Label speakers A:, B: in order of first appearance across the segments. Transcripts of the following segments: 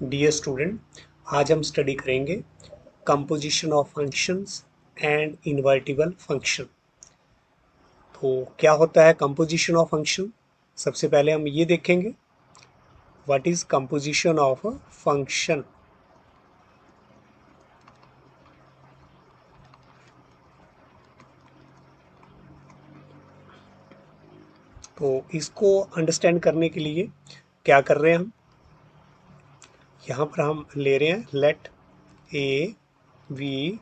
A: Dear student, आज हम study करेंगे composition of functions and invertible function. तो क्या होता है कंपोजिशन ऑफ फंक्शन? सबसे पहले हम ये देखेंगे what is composition of a function. तो इसको अंडरस्टैंड करने के लिए क्या कर रहे हैं हम, यहाँ पर हम ले रहे हैं let A B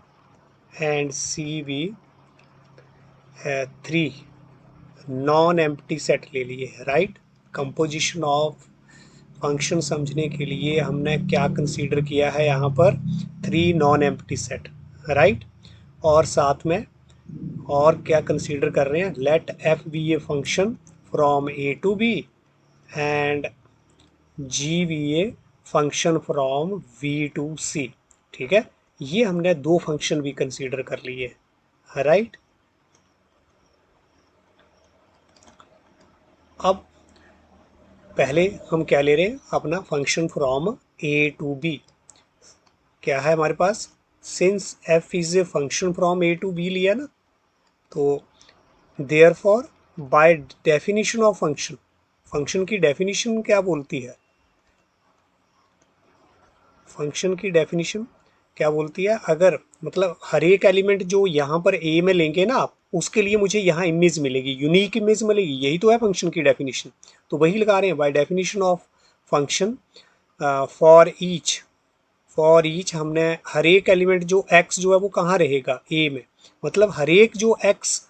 A: and C be three non empty set ले लिए, राइट। कंपोजिशन ऑफ फंक्शन समझने के लिए हमने क्या कंसीडर किया है यहाँ पर, three non empty set, right. और साथ में और क्या कंसीडर कर रहे हैं, let F be a function from A to B and G be a function from B to C. ठीक है, ये हमने दो फंक्शन भी कंसीडर कर लिए, राइट। अब पहले हम क्या ले रहे हैं, अपना function from A to B. क्या है हमारे पास, since F is a function from A to B लिया ना, तो therefore by definition of function, function की डेफिनेशन क्या बोलती है, फंक्शन की डेफिनेशन क्या बोलती है, अगर मतलब हर एक एलिमेंट जो यहाँ पर ए में लेंगे ना आप, उसके लिए मुझे यहाँ इमेज मिलेगी, यूनिक इमेज मिलेगी, यही तो है फंक्शन की डेफिनेशन। तो वही लगा रहे हैं, bye definition of function for each हमने हर एक एलिमेंट जो x जो है वो कहाँ रहेगा, a में। मतलब हर एक जो x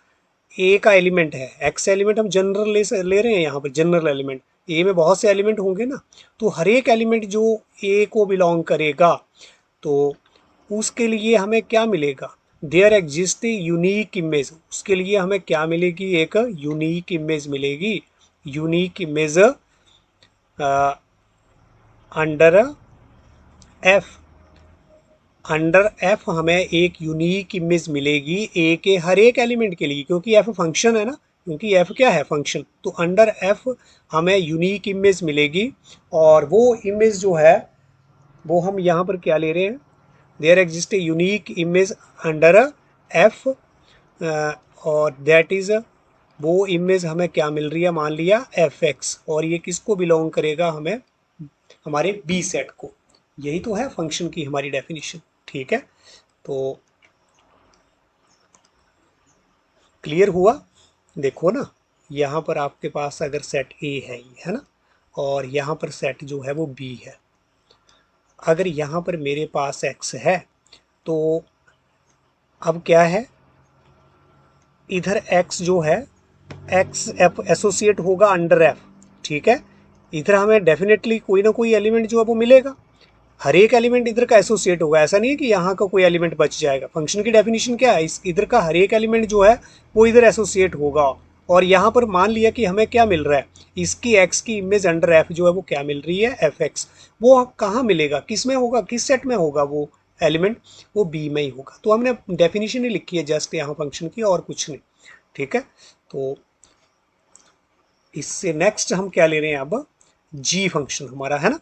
A: a का एलिमेंट है, x एलिमेंट हम जनरल ले रहे हैं यहाँ पर, जनरल एलिमेंट a में बहुत से एलिमेंट होंगे ना, तो हर एक एलिमेंट जो a को बिलोंग करेगा तो उसके लिए हमें क्या मिलेगा, देयर एग्जिस्ट यूनिक इमेज, उसके लिए हमें क्या मिलेगी, एक यूनिक इमेज मिलेगी। Unique image under F, under F हमें एक यूनिक इमेज मिलेगी ए के हर एक एलिमेंट के लिए, क्योंकि एफ फंक्शन है ना, क्योंकि एफ क्या है, फंक्शन। तो अंडर एफ हमें यूनिक इमेज मिलेगी, और वो इमेज जो है वो हम यहाँ पर क्या ले रहे हैं, there exist a unique image under f, और दैट इज वो इमेज हमें क्या मिल रही है, मान लिया एफ एक्स, और ये किसको बिलोंग करेगा, हमें हमारे बी सेट को। यही तो है फंक्शन की हमारी डेफिनेशन, ठीक है। तो क्लियर हुआ, देखो ना, यहाँ पर आपके पास अगर सेट ए है ना, और यहाँ पर सेट जो है वो बी है। अगर यहाँ पर मेरे पास एक्स है तो अब क्या है, इधर एक्स जो है, एक्स एफ एसोसिएट होगा अंडर एफ, ठीक है। इधर हमें डेफिनेटली कोई ना कोई एलिमेंट जो है वो मिलेगा, हर एक एलिमेंट इधर का एसोसिएट होगा, ऐसा नहीं है कि यहाँ का कोई एलिमेंट बच जाएगा। फंक्शन की डेफिनेशन क्या है, इस इधर का हर एक एलिमेंट जो है वो इधर एसोसिएट होगा। और यहाँ पर मान लिया कि हमें क्या मिल रहा है, इसकी एक्स की इमेज अंडर एफ जो है वो क्या मिल रही है, एफ एक्स। वो कहाँ मिलेगा, किस में होगा, किस सेट में होगा वो एलिमेंट, वो बी में ही होगा। तो हमने डेफिनेशन ही लिखी है जस्ट यहाँ फंक्शन की, और कुछ नहीं, ठीक है। तो इससे नेक्स्ट हम क्या ले रहे हैं अब, जी फंक्शन हमारा है ना।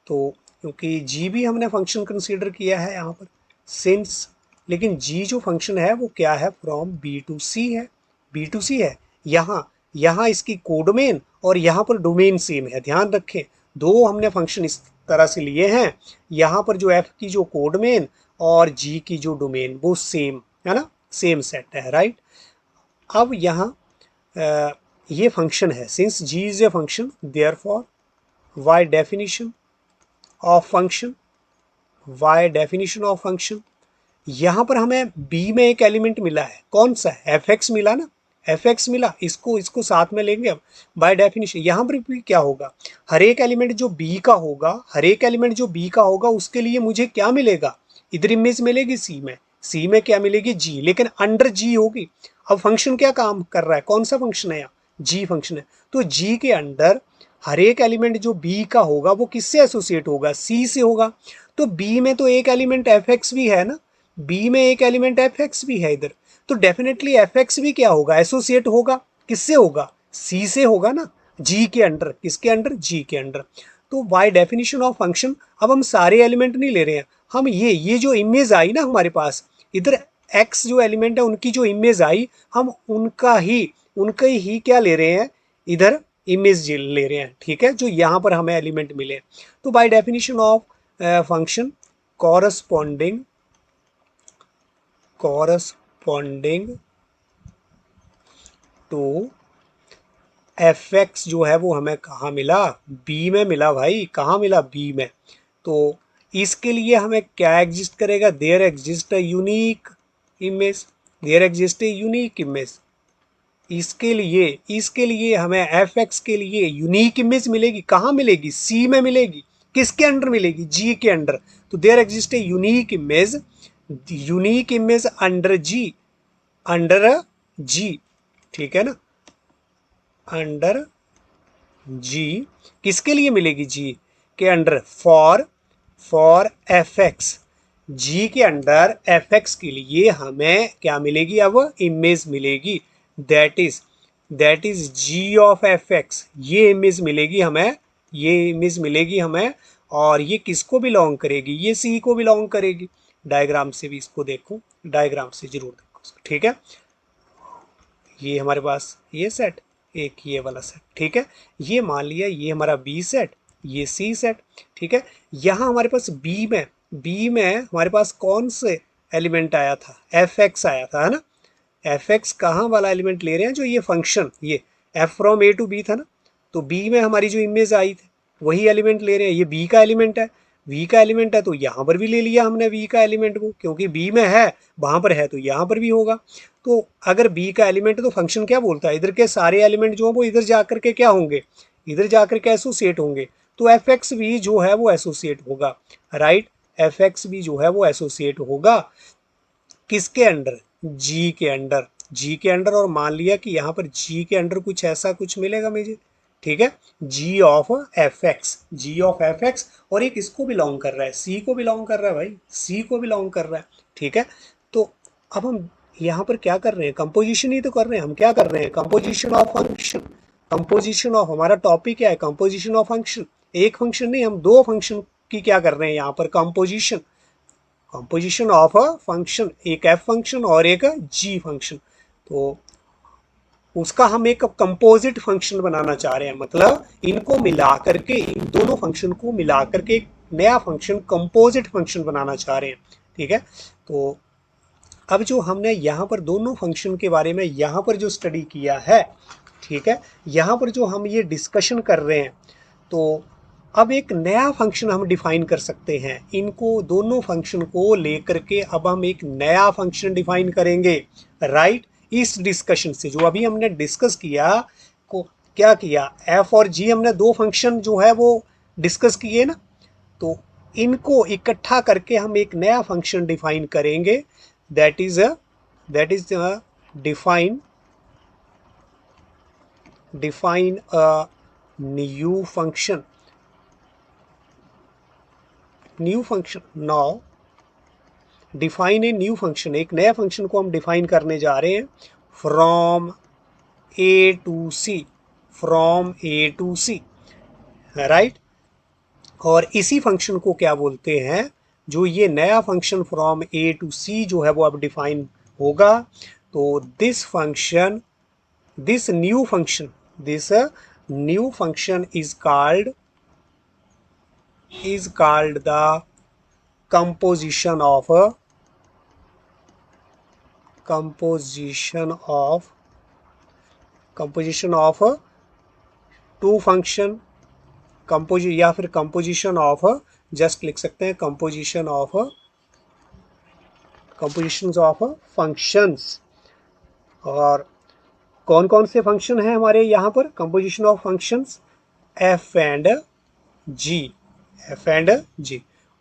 A: तो क्योंकि जी भी हमने फंक्शन कंसीडर किया है यहाँ पर, सिंस, लेकिन जी जो फंक्शन है वो क्या है, फ्रॉम बी टू सी है, बी टू सी है। यहाँ यहाँ इसकी कोडोमेन और यहाँ पर डोमेन सेम है, ध्यान रखें, दो हमने फंक्शन इस तरह से लिए हैं, यहाँ पर जो एफ की जो कोडमेन और जी की जो डोमेन वो सेम है ना, सेम सेट है, राइट। अब यहाँ ये फंक्शन है, since g is a function, therefore by definition of function, by definition of function, यहाँ पर हमें बी में एक एलिमेंट मिला है, कौन सा है, एफ एक्स मिला ना, एफ एक्स मिला, इसको इसको साथ में लेंगे अब। बाय डेफिनेशन यहाँ पर भी क्या होगा, हर एक एलिमेंट जो बी का होगा, हर एक एलिमेंट जो बी का होगा उसके लिए मुझे क्या मिलेगा, इधर इमेज मिलेगी सी में, सी में क्या मिलेगी, जी, लेकिन अंडर जी होगी। अब फंक्शन क्या काम कर रहा है, कौन सा फंक्शन है यहाँ, जी फंक्शन है। तो जी के अंडर हर एक एलिमेंट जो बी का होगा वो किससे एसोसिएट होगा, सी से होगा। तो बी में तो एक एलिमेंट एफ एक्स भी है ना, बी में एक एलिमेंट एफ एक्स भी है इधर, तो डेफिनेटली एफ एक्स भी क्या होगा, एसोसिएट होगा, किससे होगा, सी से होगा ना, जी के अंडर, किसके अंडर, जी के अंडर। तो बाय डेफिनेशन ऑफ फंक्शन अब हम सारे एलिमेंट नहीं ले रहे हैं, हम ये जो इमेज आई ना हमारे पास, इधर एक्स जो एलिमेंट है उनकी जो इमेज आई, हम उनका ही क्या ले रहे हैं, इधर इमेज ले रहे हैं, ठीक है, जो यहाँ पर हमें एलिमेंट मिले। तो by definition of function corresponding to f x जो है वो हमें कहाँ मिला, बी में मिला भाई, कहाँ मिला, बी में। तो इसके लिए हमें क्या एग्जिस्ट करेगा, there exist unique image, there exist unique image. इसके लिए हमें एफ एक्स के लिए यूनिक इमेज मिलेगी, कहाँ मिलेगी, सी में मिलेगी, किसके अंडर मिलेगी, जी के अंडर। तो there exist unique image under G, ठीक है ना, अंडर जी, किसके लिए मिलेगी, जी के अंडर, फॉर एफ एक्स, जी के अंडर एफ एक्स के लिए हमें क्या मिलेगी, अब इमेज मिलेगी, that is ji of F x, ये इमेज मिलेगी हमें, और ये किसको बिलोंग करेगी, ये सी को बिलोंग करेगी। डायग्राम से भी इसको देखो, डायग्राम से जरूर देखो, ठीक है। ये हमारे पास ये सेट, एक ये वाला सेट, ठीक है, ये मान लिया ये हमारा बी सेट, ये सी सेट, ठीक है। यहाँ हमारे पास बी में हमारे पास कौन से एलिमेंट आया था, एफ एक्स आया था, है ना। एफ एक्स कहाँ वाला एलिमेंट ले रहे हैं, जो ये फंक्शन, ये f from A to B था ना, तो बी में हमारी जो इमेज आई थी वही एलिमेंट ले रहे हैं, ये बी का एलिमेंट है, वी का एलिमेंट है, तो यहाँ पर भी ले लिया हमने वी का एलिमेंट को, क्योंकि बी में है, वहाँ पर है, तो यहाँ पर भी होगा। तो अगर बी का एलिमेंट है तो फंक्शन क्या बोलता है, इधर के सारे एलिमेंट जो है वो इधर जाकर के क्या होंगे, इधर जाकर के एसोसिएट होंगे, तो एफ एक्स भी जो है वो एसोसिएट होगा, राइट, एफ एक्स भी जो है वो एसोसिएट होगा किसके अंडर, जी के अंडर, और मान लिया कि यहाँ पर जी के अंडर कुछ ऐसा कुछ मिलेगा मुझे, ठीक है, जी ऑफ एफ एक्स, और एक इसको बिलोंग कर रहा है, सी को बिलोंग कर रहा है भाई, सी को बिलोंग कर रहा है, ठीक है। तो अब हम यहाँ पर क्या कर रहे हैं, कंपोजिशन ही तो कर रहे हैं, हम क्या कर रहे हैं, composition of function, composition of, हमारा टॉपिक क्या है, कंपोजिशन ऑफ फंक्शन, एक फंक्शन नहीं, हम दो फंक्शन की क्या कर रहे हैं यहाँ पर, कंपोजिशन ऑफ अ फंक्शन, एक एफ फंक्शन और एक जी फंक्शन, तो उसका हम एक कंपोजिट फंक्शन बनाना चाह रहे हैं, मतलब इनको मिला करके, इन दोनों फंक्शन को मिला करके एक नया फंक्शन, कंपोजिट फंक्शन बनाना चाह रहे हैं, ठीक है। तो अब जो हमने यहाँ पर दोनों फंक्शन के बारे में यहाँ पर जो स्टडी किया है, ठीक है, यहाँ पर जो हम ये डिस्कशन कर रहे हैं, तो अब एक नया फंक्शन हम डिफाइन कर सकते हैं, इनको दोनों फंक्शन को लेकर के अब हम एक नया फंक्शन डिफाइन करेंगे, राइट। इस डिस्कशन से जो अभी हमने डिस्कस किया को क्या किया, एफ और जी हमने दो फंक्शन जो है वो डिस्कस किए ना, तो इनको इकट्ठा करके हम एक नया फंक्शन डिफाइन करेंगे, that is define a new function, now define a new function, एक नया फंक्शन को हम डिफाइन करने जा रहे हैं, from A to C, right. और इसी फंक्शन को क्या बोलते हैं, जो ये नया function from A to C जो है वो अब डिफाइन होगा, तो this new function is called the composition of two function, या फिर कंपोजिशन ऑफ, जस्ट लिख सकते हैं कंपोजिशन ऑफ फंक्शंस। और कौन कौन से फंक्शन हैं हमारे यहाँ पर composition of functions, F and G,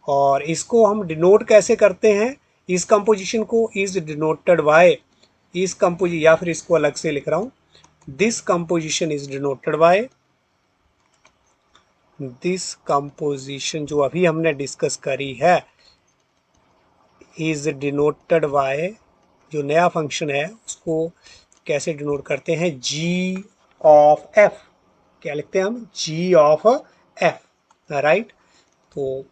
A: और इसको हम डिनोट कैसे करते हैं, इस कंपोजिशन को इज डिनोटेड बाय, या फिर इसको अलग से लिख रहा हूं, this composition is denoted by, this composition जो अभी हमने डिस्कस करी है इज डिनोटेड बाय, जो नया फंक्शन है उसको कैसे डिनोट करते हैं, जी ऑफ एफ, क्या लिखते हैं हम, जी ऑफ एफ, राइट। तो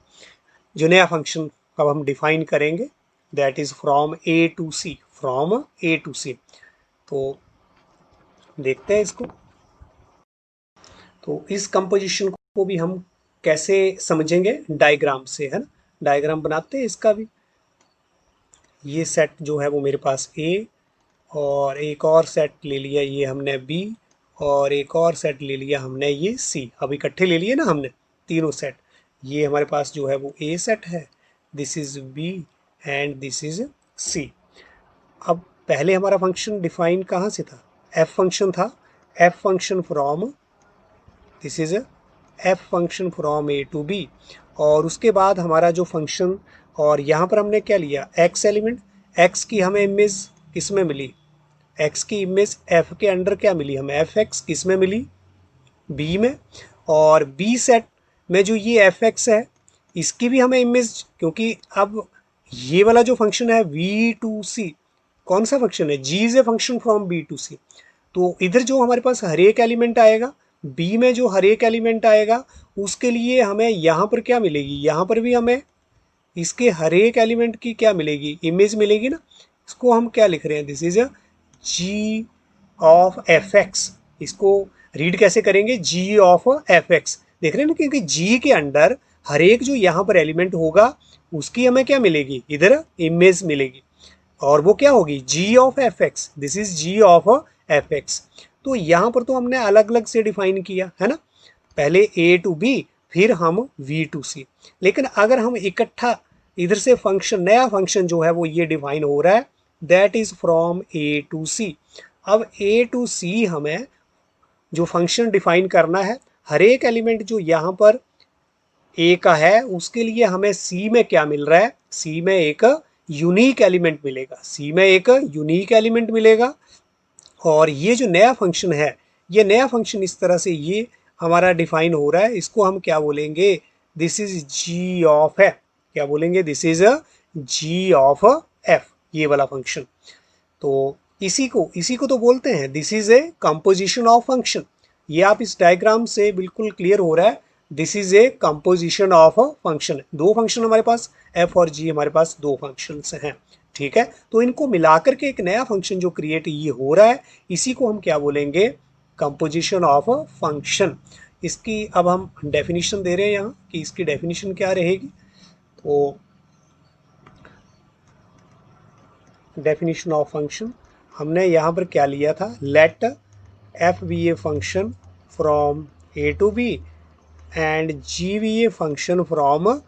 A: जो नया फंक्शन अब हम डिफाइन करेंगे that is from A to C, from A to C. तो देखते हैं इसको। तो इस कंपोजिशन को भी हम कैसे समझेंगे, डायग्राम से, है ना। डायग्राम बनाते हैं इसका भी। ये सेट जो है वो मेरे पास ए, और एक और सेट ले लिया ये हमने बी, और एक और सेट ले लिया हमने ये सी। अब इकट्ठे ले लिए ना हमने तीनों सेट। ये हमारे पास जो है वो ए सेट है, this is B and this is C. अब पहले हमारा फंक्शन डिफाइन कहाँ से था, एफ फंक्शन था। F function from, this is f function from A to B. और उसके बाद हमारा जो फंक्शन, और यहाँ पर हमने क्या लिया, एक्स एलिमेंट। एक्स की हमें इमेज किस में मिली, एक्स की इमेज एफ के अंडर क्या मिली हमें, एफ एक्स किस में मिली, बी में। और बी सेट में जो ये एफ एक्स है इसकी भी हमें इमेज, क्योंकि अब ये वाला जो फंक्शन है वी टू सी, कौन सा फंक्शन है, G is a function from B to C. तो इधर जो हमारे पास हर एक एलिमेंट आएगा, बी में जो हर एक एलिमेंट आएगा उसके लिए हमें यहाँ पर क्या मिलेगी, यहाँ पर भी हमें इसके हर एक एलिमेंट की क्या मिलेगी, इमेज मिलेगी ना। इसको हम क्या लिख रहे हैं, this is ji of F x. इसको रीड कैसे करेंगे, जी ऑफ एफ एक्स। देख रहे हैं ना, क्योंकि जी के अंडर हर एक जो यहाँ पर एलिमेंट होगा उसकी हमें क्या मिलेगी, इधर इमेज मिलेगी। और वो क्या होगी, G of F X, this is ji of F x. तो यहाँ पर तो हमने अलग अलग से डिफाइन किया है ना, पहले ए टू बी फिर हम वी टू सी। लेकिन अगर हम इकट्ठा इधर से फंक्शन, नया फंक्शन जो है वो ये डिफाइन हो रहा है, that is from A to C. अब ए टू सी हमें जो फंक्शन डिफाइन करना है, हर एक एलिमेंट जो यहाँ पर ए का है उसके लिए हमें सी में क्या मिल रहा है, सी में एक यूनिक एलिमेंट मिलेगा, सी में एक यूनिक एलिमेंट मिलेगा। और ये जो नया फंक्शन है, ये नया फंक्शन इस तरह से ये हमारा डिफाइन हो रहा है, इसको हम क्या बोलेंगे, this is ji of f. क्या बोलेंगे, this is ji of f, ये वाला फंक्शन। तो इसी को तो बोलते हैं this is a composition of function. ये आप इस डायग्राम से बिल्कुल क्लियर हो रहा है, this is a composition of function. दो फंक्शन हमारे पास, एफ और जी हमारे पास दो फंक्शंस हैं, ठीक है। तो इनको मिलाकर के एक नया फंक्शन जो क्रिएट ये हो रहा है, इसी को हम क्या बोलेंगे, कंपोजिशन ऑफ फंक्शन। इसकी अब हम डेफिनेशन दे रहे हैं यहाँ कि इसकी डेफिनेशन क्या रहेगी। तो डेफिनेशन ऑफ फंक्शन हमने यहाँ पर क्या लिया था, let F be a function from A to B and G be a function from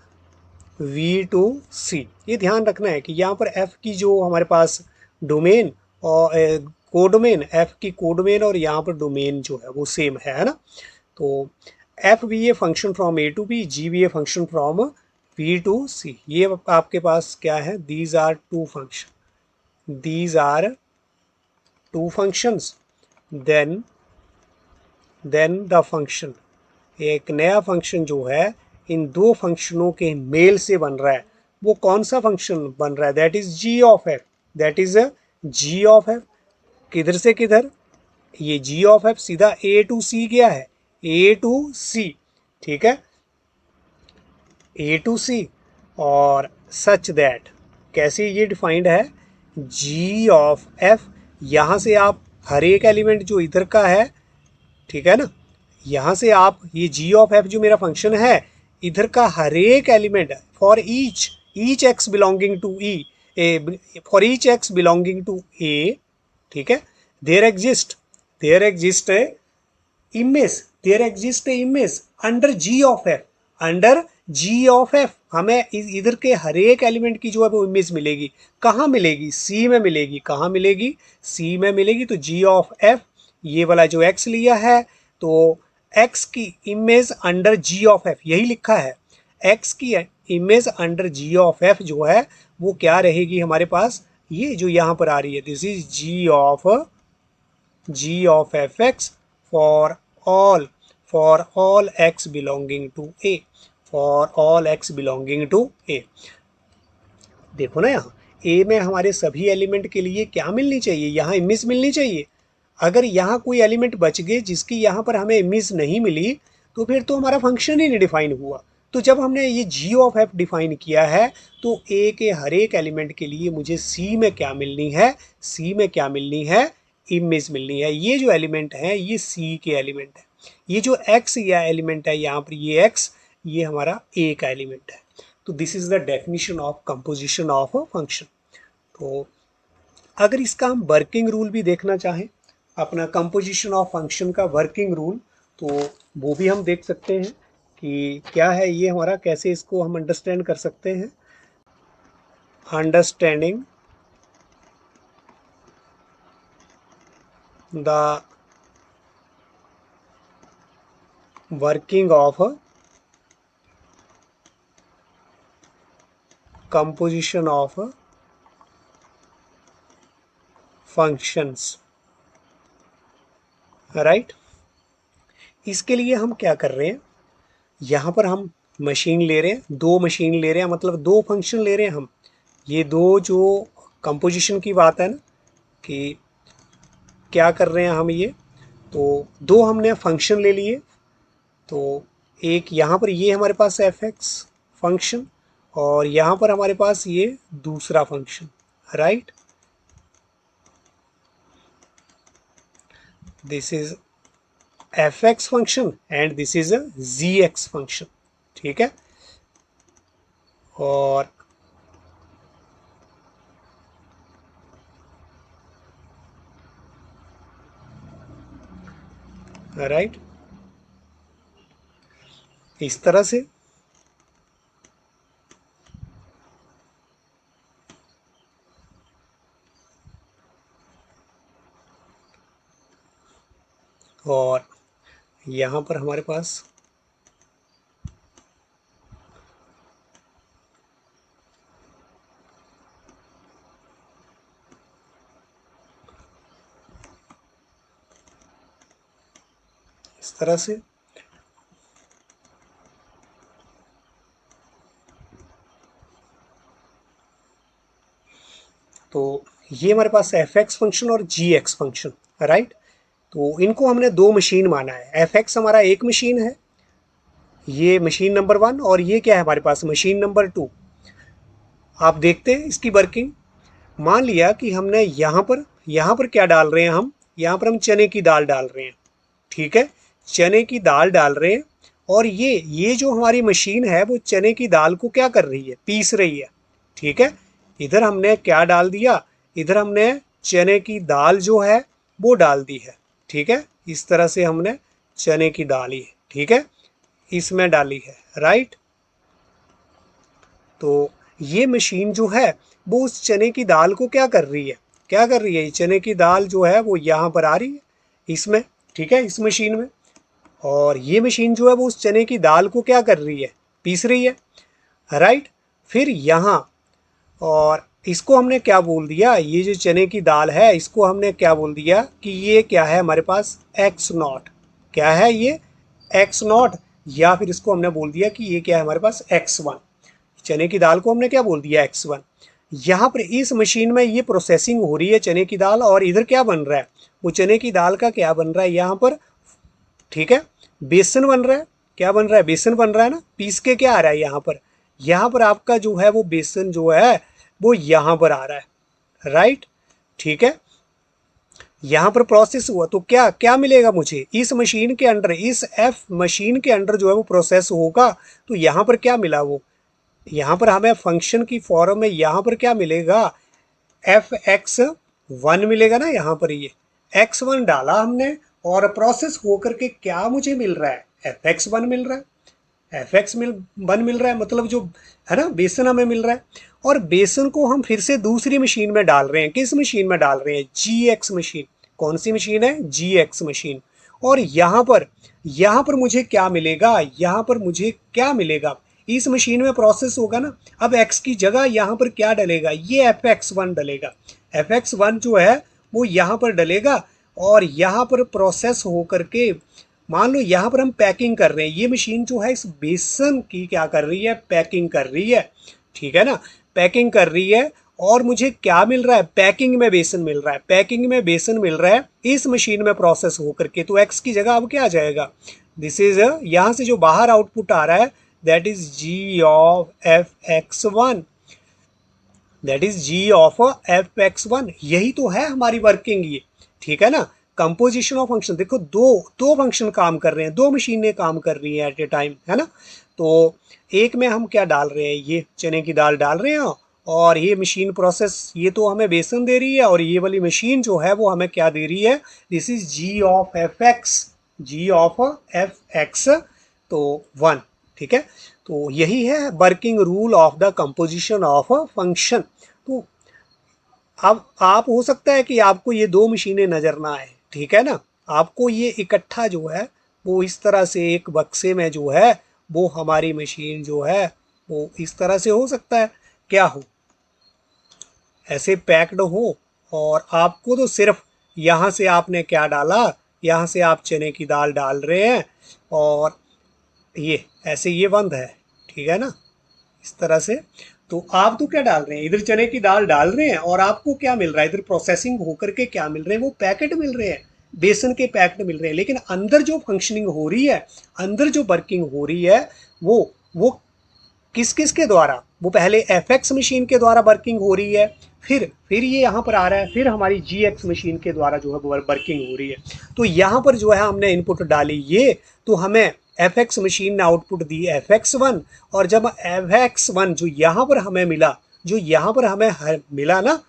A: B to C. ये ध्यान रखना है कि यहाँ पर एफ की जो हमारे पास डोमेन और कोडोमेन, एफ की कोडोमेन और यहाँ पर डोमेन जो है वो सेम है ना। तो f be a function from A to B, g be a function from B to C. ये आपके पास क्या है, these are two function, these are two functions, then the function, एक नया फंक्शन जो है इन दो फंक्शनों के मेल से बन रहा है, वो कौन सा फंक्शन बन रहा है, that is ji of f, that is ji of f. किधर से किधर, ये जी ऑफ एफ सीधा ए टू सी गया है, ए टू सी, ठीक है, ए टू सी। और सच दैट, कैसे ये डिफाइंड है, जी ऑफ एफ, यहाँ से आप हर एक एलिमेंट जो इधर का है, ठीक है ना, यहाँ से आप ये जी ऑफ एफ जो मेरा फंक्शन है, इधर का हर एक element for each x belonging to E, for each x belonging to A, ठीक है, there exist a image under g of f, under g of f. हमें इधर के हर एक एलिमेंट की जो है वो इमेज मिलेगी, कहाँ मिलेगी, सी में मिलेगी, कहाँ मिलेगी, सी में मिलेगी। तो जी ऑफ एफ, ये वाला जो एक्स लिया है, तो एक्स की image under g of f, यही लिखा है, एक्स की image under g of f जो है वो क्या रहेगी हमारे पास, ये जो यहाँ पर आ रही है, this is ji of F x for all x belonging to A, for all x belonging to A. देखो ना, यहाँ ए में हमारे सभी एलिमेंट के लिए क्या मिलनी चाहिए, यहाँ इमेज मिलनी चाहिए। अगर यहाँ कोई एलिमेंट बच गए जिसकी यहाँ पर हमें इमेज नहीं मिली, तो फिर तो हमारा फंक्शन ही नहीं डिफाइन हुआ। तो जब हमने ये जी ऑफ एफ डिफाइन किया है तो ए के हर एक एलिमेंट के लिए मुझे सी में क्या मिलनी है, सी में क्या मिलनी है, इमेज मिलनी है। ये जो एलिमेंट है ये सी के एलिमेंट है, ये जो एक्स या एलिमेंट है यहाँ पर ये एक्स, ये हमारा ए का एलिमेंट है। तो this is the definition of composition of a function. तो अगर इसका हम वर्किंग रूल भी देखना चाहें, अपना कंपोजिशन ऑफ फंक्शन का वर्किंग रूल, तो वो भी हम देख सकते हैं कि क्या है ये हमारा, कैसे इसको हम अंडरस्टैंड कर सकते हैं। Understanding the working of composition of functions, right. इसके लिए हम क्या कर रहे हैं, यहाँ पर हम मशीन ले रहे हैं, दो मशीन ले रहे हैं, मतलब दो फंक्शन ले रहे हैं हम। ये दो जो कंपोजिशन की बात है ना, कि क्या कर रहे हैं हम, ये तो दो हमने फंक्शन ले लिए। तो एक यहाँ पर ये हमारे पास एफ एक्स फंक्शन, और यहाँ पर हमारे पास ये दूसरा function, right. This is f x function and this is a g x function, ठीक है। और राइट, इस तरह से और यहाँ पर हमारे पास इस तरह से। तो ये हमारे पास एफ एक्स फंक्शन और जी एक्स फंक्शन, राइट। तो इनको हमने दो मशीन माना है। एफ एक्स हमारा एक मशीन है, ये मशीन नंबर 1, और ये क्या है हमारे पास, मशीन नंबर 2। आप देखते हैं इसकी वर्किंग। मान लिया कि हमने यहाँ पर क्या डाल रहे हैं हम, यहाँ पर हम चने की दाल डाल रहे हैं, ठीक है। चने की दाल डाल रहे हैं, और ये जो हमारी मशीन है वो चने की दाल को क्या कर रही है, पीस रही है, ठीक है। इधर हमने क्या डाल दिया, इधर हमने चने की दाल जो है वो डाल दी है, ठीक है। इस तरह से हमने चने की दाल ही, ठीक है, इसमें डाली है, राइट। तो ये मशीन जो है वो उस चने की दाल को क्या कर रही है, क्या कर रही है, ये चने की दाल जो है वो यहाँ पर आ रही है इसमें, ठीक है, इस मशीन में। और ये मशीन जो है वो उस चने की दाल को क्या कर रही है, पीस रही है, राइट। फिर यहाँ, और इसको हमने क्या बोल दिया, ये जो चने की दाल है इसको हमने क्या बोल दिया कि ये क्या है हमारे पास एक्स नॉट, क्या है ये एक्स नॉट, या फिर इसको हमने बोल दिया कि ये क्या है हमारे पास x1। चने की दाल को हमने क्या बोल दिया x1। यहाँ पर इस मशीन में ये प्रोसेसिंग हो रही है चने की दाल, और इधर क्या बन रहा है, वो चने की दाल का क्या बन रहा है यहाँ पर, ठीक है, बेसन बन रहा है। क्या बन रहा है, बेसन बन रहा है ना, पीस के क्या आ रहा है यहाँ पर आपका जो है वो बेसन जो है वो यहाँ पर आ रहा है, राइट, ठीक है। यहाँ पर प्रोसेस हुआ तो क्या क्या मिलेगा मुझे इस मशीन के अंडर, इस एफ मशीन के अंडर जो है वो प्रोसेस होगा। तो यहाँ पर क्या मिला, वो यहाँ पर हमें फंक्शन की फॉर्म में यहाँ पर क्या मिलेगा, एफ एक्स 1 मिलेगा ना। यहाँ पर ये x1 डाला हमने, और प्रोसेस होकर के क्या मुझे मिल रहा है, एफ एक्स 1 मिल रहा है, एफ एक्स 1 मिल रहा है, मतलब जो है ना बेसन हमें मिल रहा है। और बेसन को हम फिर से दूसरी मशीन में डाल रहे हैं, किस मशीन में डाल रहे हैं, जी एक्स मशीन। कौन सी मशीन है, जी एक्स मशीन। और यहाँ पर मुझे क्या मिलेगा, यहाँ पर मुझे क्या मिलेगा, इस मशीन में प्रोसेस होगा ना। अब x की जगह यहाँ पर क्या डलेगा, ये एफ एक्स 1 डलेगा, एफ एक्स 1 जो है वो यहाँ पर डलेगा। और यहाँ पर प्रोसेस हो करके, मान लो यहाँ पर हम पैकिंग कर रहे हैं, ये मशीन जो है इस बेसन की क्या कर रही है, पैकिंग कर रही है, ठीक है ना, पैकिंग कर रही है। और मुझे क्या मिल रहा है, पैकिंग में बेसन मिल रहा है, पैकिंग में बेसन मिल रहा है इस मशीन में प्रोसेस होकर के। तो एक्स की जगह अब क्या आ जाएगा, दिस इज यहाँ से जो बाहर आउटपुट आ रहा है that is ji of F x one, that is ji of F x one. यही तो है हमारी वर्किंग ये, ठीक है ना। कंपोजिशन ऑफ फंक्शन, देखो दो दो फंक्शन काम कर रहे हैं, दो मशीनें काम कर रही हैं एट ए टाइम, है ना। तो एक में हम क्या डाल रहे हैं, ये चने की दाल डाल रहे हैं, और ये मशीन प्रोसेस ये तो हमें बेसन दे रही है, और ये वाली मशीन जो है वो हमें क्या दे रही है, this is ji of F x, g of F x तो वन, ठीक है। तो यही है working rule of the composition of a function. तो अब आप हो सकता है कि आपको ये दो मशीनें नज़र ना आए, ठीक है ना। आपको ये इकट्ठा जो है वो इस तरह से एक बक्से में जो है वो हमारी मशीन जो है वो इस तरह से हो सकता है, क्या हो, ऐसे पैक्ड हो, और आपको तो सिर्फ यहाँ से आपने क्या डाला, यहाँ से आप चने की दाल डाल रहे हैं, और ये ऐसे ये बंद है, ठीक है ना, इस तरह से। तो आप तो क्या डाल रहे हैं, इधर चने की दाल डाल रहे हैं, और आपको क्या मिल रहा है, इधर प्रोसेसिंग होकर के क्या मिल रहे हैं, वो पैकेट मिल रहे हैं, बेसन के पैकेट मिल रहे हैं। लेकिन अंदर जो फंक्शनिंग हो रही है, अंदर जो वर्किंग हो रही है, वो किस किस के द्वारा, वो पहले एफ एक्स मशीन के द्वारा वर्किंग हो रही है, फिर ये यहाँ पर आ रहा है, फिर हमारी जी एक्स मशीन के द्वारा जो है वो वर्किंग हो रही है। तो यहाँ पर जो है हमने इनपुट डाली ये, तो हमें एफ एक्स मशीन ने output the F x one, और जब एफ एक्स वन जो यहाँ पर हमें मिला, जो यहाँ पर हमें मिला ना,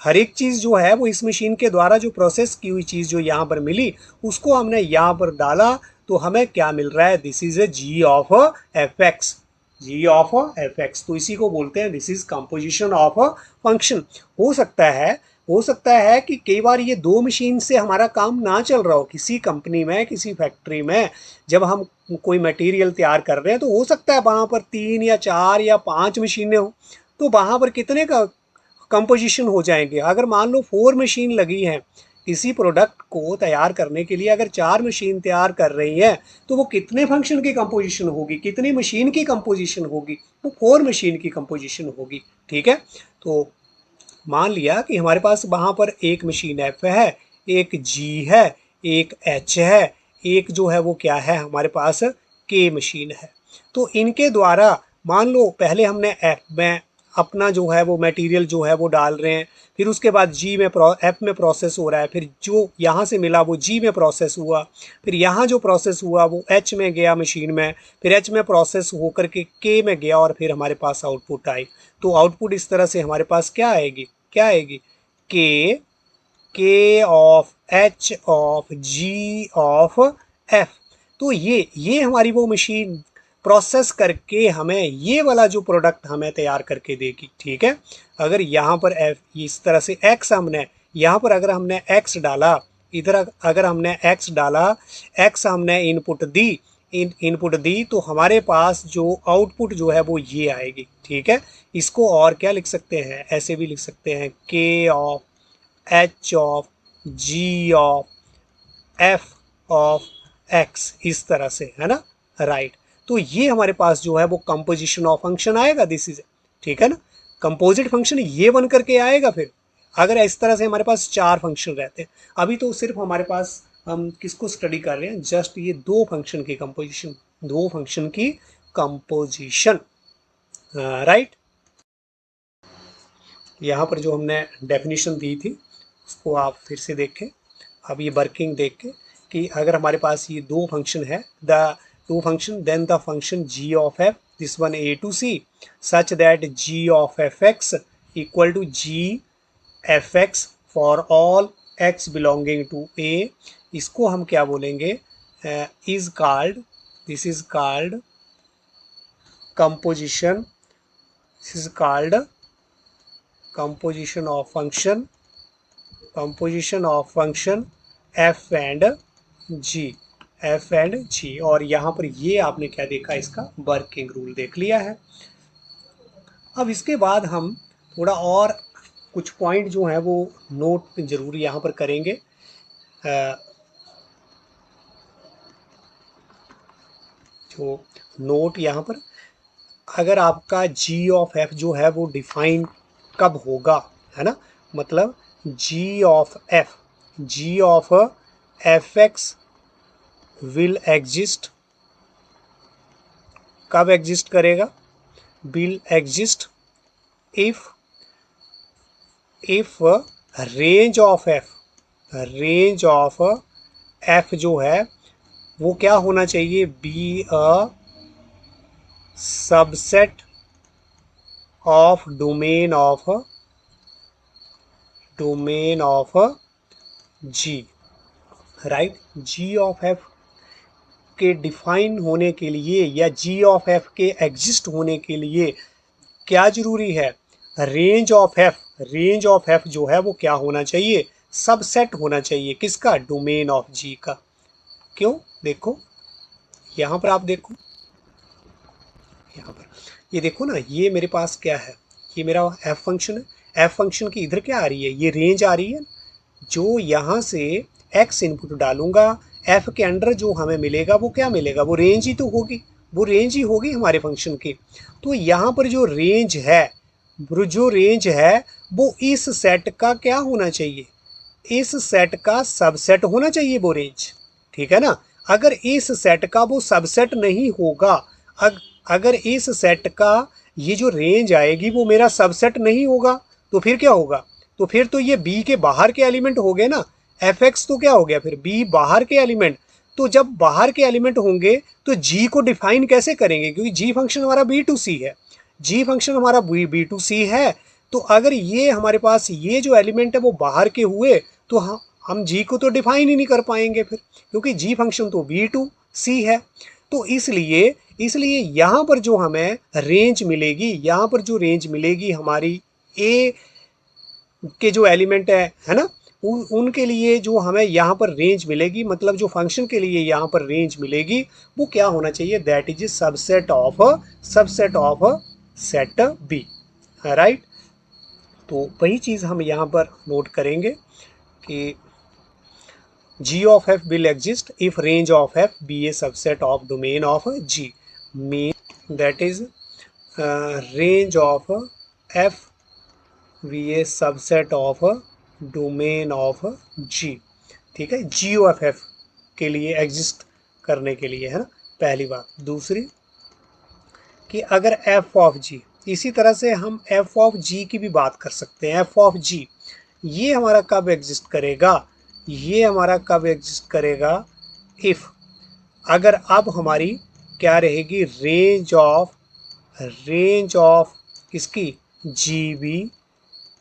A: हर एक चीज़ जो है वो इस मशीन के द्वारा जो प्रोसेस की हुई चीज़ जो यहाँ पर मिली, उसको हमने यहाँ पर डाला, तो हमें क्या मिल रहा है, this is a g of F x, g of F x. तो इसी को बोलते हैं this is composition of a function. हो सकता है, हो सकता है कि कई बार ये दो मशीन से हमारा काम ना चल रहा हो, किसी कंपनी में, किसी फैक्ट्री में जब हम कोई मटेरियल तैयार कर रहे हैं, तो हो सकता है वहाँ पर 3 या 4 या 5 मशीनें हो, तो वहाँ पर कितने का कंपोजिशन हो जाएंगे। अगर मान लो 4 मशीन लगी हैं किसी प्रोडक्ट को तैयार करने के लिए, अगर 4 मशीन तैयार कर रही हैं, तो वो कितने फंक्शन की कंपोजिशन होगी, कितनी मशीन की कंपोजिशन होगी, वो 4 मशीन की कंपोजिशन होगी, ठीक है। तो मान लिया कि हमारे पास वहाँ पर एक मशीन एफ है, एक जी है, एक एच है, एक जो है वो क्या है हमारे पास के मशीन है। तो इनके द्वारा मान लो पहले हमने एफ में अपना जो है वो मटेरियल जो है वो डाल रहे हैं, फिर उसके बाद जी में एफ में प्रोसेस हो रहा है, फिर जो यहाँ से मिला वो जी में प्रोसेस हुआ, फिर यहाँ जो प्रोसेस हुआ वो एच में गया मशीन में, फिर एच में प्रोसेस होकर के में गया, और फिर हमारे पास आउटपुट आई। तो आउटपुट इस तरह से हमारे पास क्या आएगी, क्या आएगी, k, k of h of g of f. तो ये हमारी वो मशीन प्रोसेस करके हमें ये वाला जो प्रोडक्ट हमें तैयार करके देगी, ठीक है। अगर यहाँ पर एफ इस तरह से एक्स हमने यहाँ पर अगर हमने एक्स डाला, इधर अगर हमने एक्स डाला, एक्स हमने इनपुट दी, इनपुट दी, तो हमारे पास जो आउटपुट जो है वो ये आएगी, ठीक है। इसको और क्या लिख सकते हैं, ऐसे भी लिख सकते हैं, k of h of g of f of x, इस तरह से, है ना, राइट। तो ये हमारे पास जो है वो कंपोजिशन ऑफ फंक्शन आएगा, दिस इज, ठीक है ना। कंपोजिट फंक्शन ये बन करके आएगा। फिर अगर इस तरह से हमारे पास 4 फंक्शन रहते हैं, अभी तो सिर्फ हमारे पास हम किसको स्टडी कर रहे हैं, जस्ट ये 2 फंक्शन की कंपोजिशन, 2 फंक्शन की कंपोजिशन, राइट। यहाँ पर जो हमने डेफिनेशन दी थी उसको आप फिर से देखें, अब ये वर्किंग देख के, कि अगर हमारे पास ये 2 फंक्शन है, the 2 function, then the function g of f, this one a to c, such that g of fx equal to g fx for all x belonging to a। इसको हम क्या बोलेंगे, is called, this is called composition, this is called composition of function, composition of function f and g, f and g। और यहाँ पर ये आपने क्या देखा, इसका वर्किंग रूल देख लिया है। अब इसके बाद हम थोड़ा और कुछ पॉइंट जो है वो नोट जरूर यहाँ पर करेंगे। जो नोट यहाँ पर, अगर आपका g ऑफ f जो है वो डिफाइन कब होगा, है ना, मतलब g of f, g of F x will exist, कब एग्जिस्ट करेगा, will exist if range of f, range of f जो है वो क्या होना चाहिए, be a subset of domain of g, right. G of f के डिफाइन होने के लिए या जी ऑफ एफ के एग्जिस्ट होने के लिए क्या जरूरी है, range of f, range of f जो है वो क्या होना चाहिए, सबसेट होना चाहिए, किसका, डोमेन ऑफ जी का। क्यों, देखो यहां पर, आप देखो यहाँ पर, ये देखो ना, ये मेरे पास क्या है, ये मेरा एफ फंक्शन है, एफ फंक्शन की इधर क्या आ रही है, ये रेंज आ रही है। जो यहाँ से एक्स इनपुट डालूंगा, एफ के अंडर जो हमें मिलेगा वो क्या मिलेगा, वो रेंज ही तो होगी, वो रेंज ही होगी हमारे फंक्शन की। तो यहाँ पर जो रेंज है, वो इस सेट का क्या होना चाहिए, इस सेट का सबसेट होना चाहिए वो रेंज, ठीक है ना। अगर इस सेट का वो सबसेट नहीं होगा, अगर इस सेट का ये जो रेंज आएगी वो मेरा सबसेट नहीं होगा, तो फिर क्या होगा, तो फिर तो ये बी के बाहर के एलिमेंट हो गए ना, एफ एक्स तो क्या हो गया फिर, बी बाहर के एलिमेंट। तो जब बाहर के एलिमेंट होंगे तो जी को डिफाइन कैसे करेंगे, क्योंकि जी फंक्शन हमारा बी टू सी है, जी फंक्शन हमारा बी टू सी है। तो अगर ये हमारे पास ये जो एलिमेंट है वो बाहर के हुए तो हम जी को तो डिफाइन ही नहीं कर पाएंगे फिर, क्योंकि जी फंक्शन तो बी टू सी है। तो इसलिए यहाँ पर जो हमें रेंज मिलेगी, यहाँ पर जो रेंज मिलेगी हमारी ए के जो एलिमेंट है ना, उनके लिए जो हमें यहाँ पर रेंज मिलेगी, मतलब जो फंक्शन के लिए यहाँ पर रेंज मिलेगी वो क्या होना चाहिए, that is subset of set B, right. तो वही चीज़ हम यहाँ पर नोट करेंगे कि g of f will exist if range of f be a subset of domain of g, mean that is range of f be a subset of domain of g, ठीक है, जी ऑफ एफ के लिए exist करने के लिए, है ना, पहली बात। दूसरी कि अगर एफ ऑफ जी, इसी तरह से हम एफ ऑफ जी की भी बात कर सकते हैं। एफ ऑफ जी ये हमारा कब एग्जिस्ट करेगा, ये हमारा कब एग्जिस्ट करेगा, इफ, अगर अब हमारी क्या रहेगी, रेंज ऑफ किसकी, g be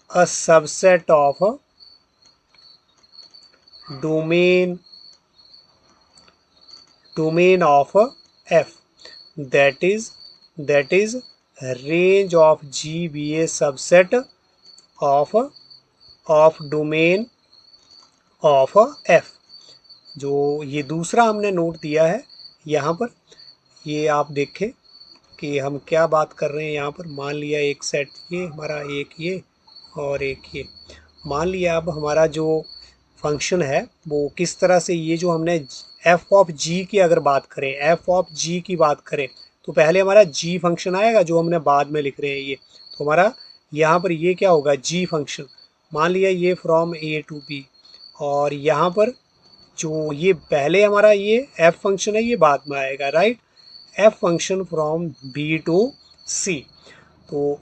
A: a subset of domain of f, that is range of g be a subset of domain of f. जो ये दूसरा हमने नोट दिया है यहाँ पर, ये आप देखें कि हम क्या बात कर रहे हैं यहाँ पर। मान लिया एक सेट ये हमारा, एक ये और एक ये, मान लिया अब हमारा जो फंक्शन है वो किस तरह से, ये जो हमने एफ ऑफ जी की अगर बात करें, एफ ऑफ जी की बात करें, तो पहले हमारा जी फंक्शन आएगा जो हमने बाद में लिख रहे हैं ये, तो हमारा यहाँ पर ये क्या होगा, जी फंक्शन, मान लिया ये फ्रॉम ए टू बी, और यहाँ पर जो ये पहले हमारा ये एफ फंक्शन है ये बाद में आएगा, right, f function from B to C. तो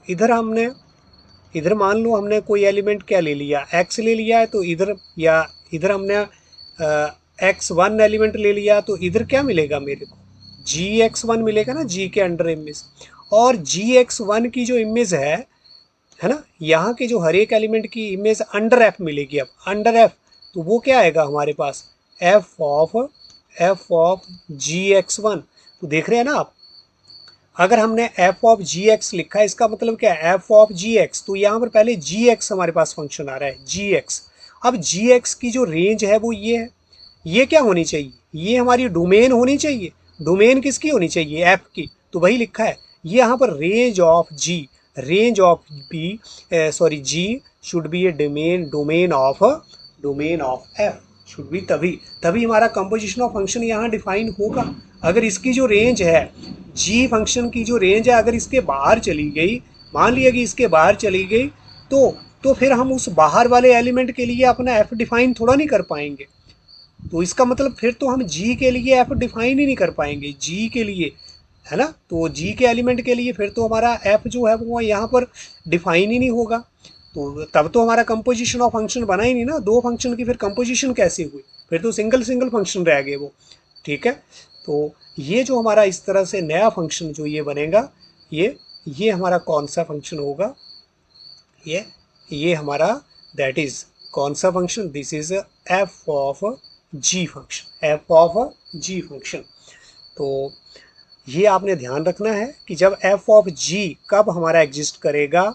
A: इधर मान लो हमने कोई एलिमेंट क्या ले लिया, एक्स ले लिया है, तो इधर हमने एक्स वन एलिमेंट ले लिया, तो इधर क्या मिलेगा मेरे को, जी एक्स वन मिलेगा ना, जी के अंडर इमेज, और जी एक्स वन की जो इमेज है ना, यहाँ के जो हर एक एलिमेंट की इमेज अंडर एफ मिलेगी। अब अंडर एफ तो वो क्या आएगा हमारे पास, f of g x one. तो देख रहे हैं ना आप, अगर हमने एफ ऑफ जी एक्स लिखा है, इसका मतलब क्या है, एफ ऑफ जी एक्स, तो यहाँ पर पहले जी एक्स हमारे पास फंक्शन आ रहा है, जी एक्स। अब जी एक्स की जो रेंज है वो ये है, ये क्या होनी चाहिए, ये हमारी डोमेन होनी चाहिए। डोमेन किसकी होनी चाहिए, एफ की, तो वही लिखा है ये यहाँ पर, range of g, range of B sorry g should be a domain of f should be, तभी हमारा कंपोजिशन ऑफ फंक्शन यहाँ डिफाइन होगा। अगर इसकी जो रेंज है, जी फंक्शन की जो रेंज है, अगर इसके बाहर चली गई, मान लिया कि इसके बाहर चली गई, तो फिर हम उस बाहर वाले एलिमेंट के लिए अपना एफ डिफाइन थोड़ा नहीं कर पाएंगे। तो इसका मतलब फिर तो हम g के लिए f डिफाइन ही नहीं कर पाएंगे, g के लिए, है ना। तो g के एलिमेंट के लिए फिर तो हमारा f जो है वो यहाँ पर डिफाइन ही नहीं होगा, तो तब तो हमारा कंपोजिशन ऑफ फंक्शन बना ही नहीं ना। दो फंक्शन की फिर कंपोजिशन कैसे हुई, फिर तो सिंगल सिंगल फंक्शन रह गए वो, ठीक है। तो ये जो हमारा इस तरह से नया फंक्शन जो ये बनेगा, ये हमारा कौन सा फंक्शन होगा, ये हमारा दैट इज कौन सा function, this is f of g function, f of g function. तो ये आपने ध्यान रखना है कि जब एफ ऑफ जी कब हमारा एग्जिस्ट करेगा,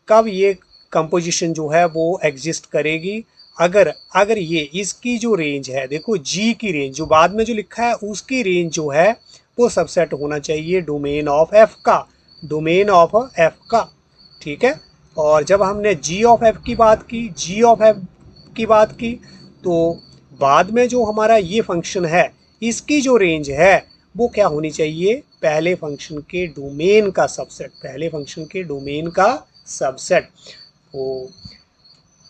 A: कब ये कंपोजिशन जो है वो एग्जिस्ट करेगी, अगर ये इसकी जो रेंज है, देखो जी की रेंज जो बाद में जो लिखा है उसकी रेंज जो है वो सबसेट होना चाहिए डोमेन ऑफ एफ का, डोमेन ऑफ एफ का, ठीक है। और जब हमने जी ऑफ एफ की बात की, जी ऑफ एफ की बात की, तो बाद में जो हमारा ये फंक्शन है इसकी जो रेंज है वो क्या होनी चाहिए, पहले फंक्शन के डोमेन का सबसेट, पहले फंक्शन के डोमेन का सबसेट। तो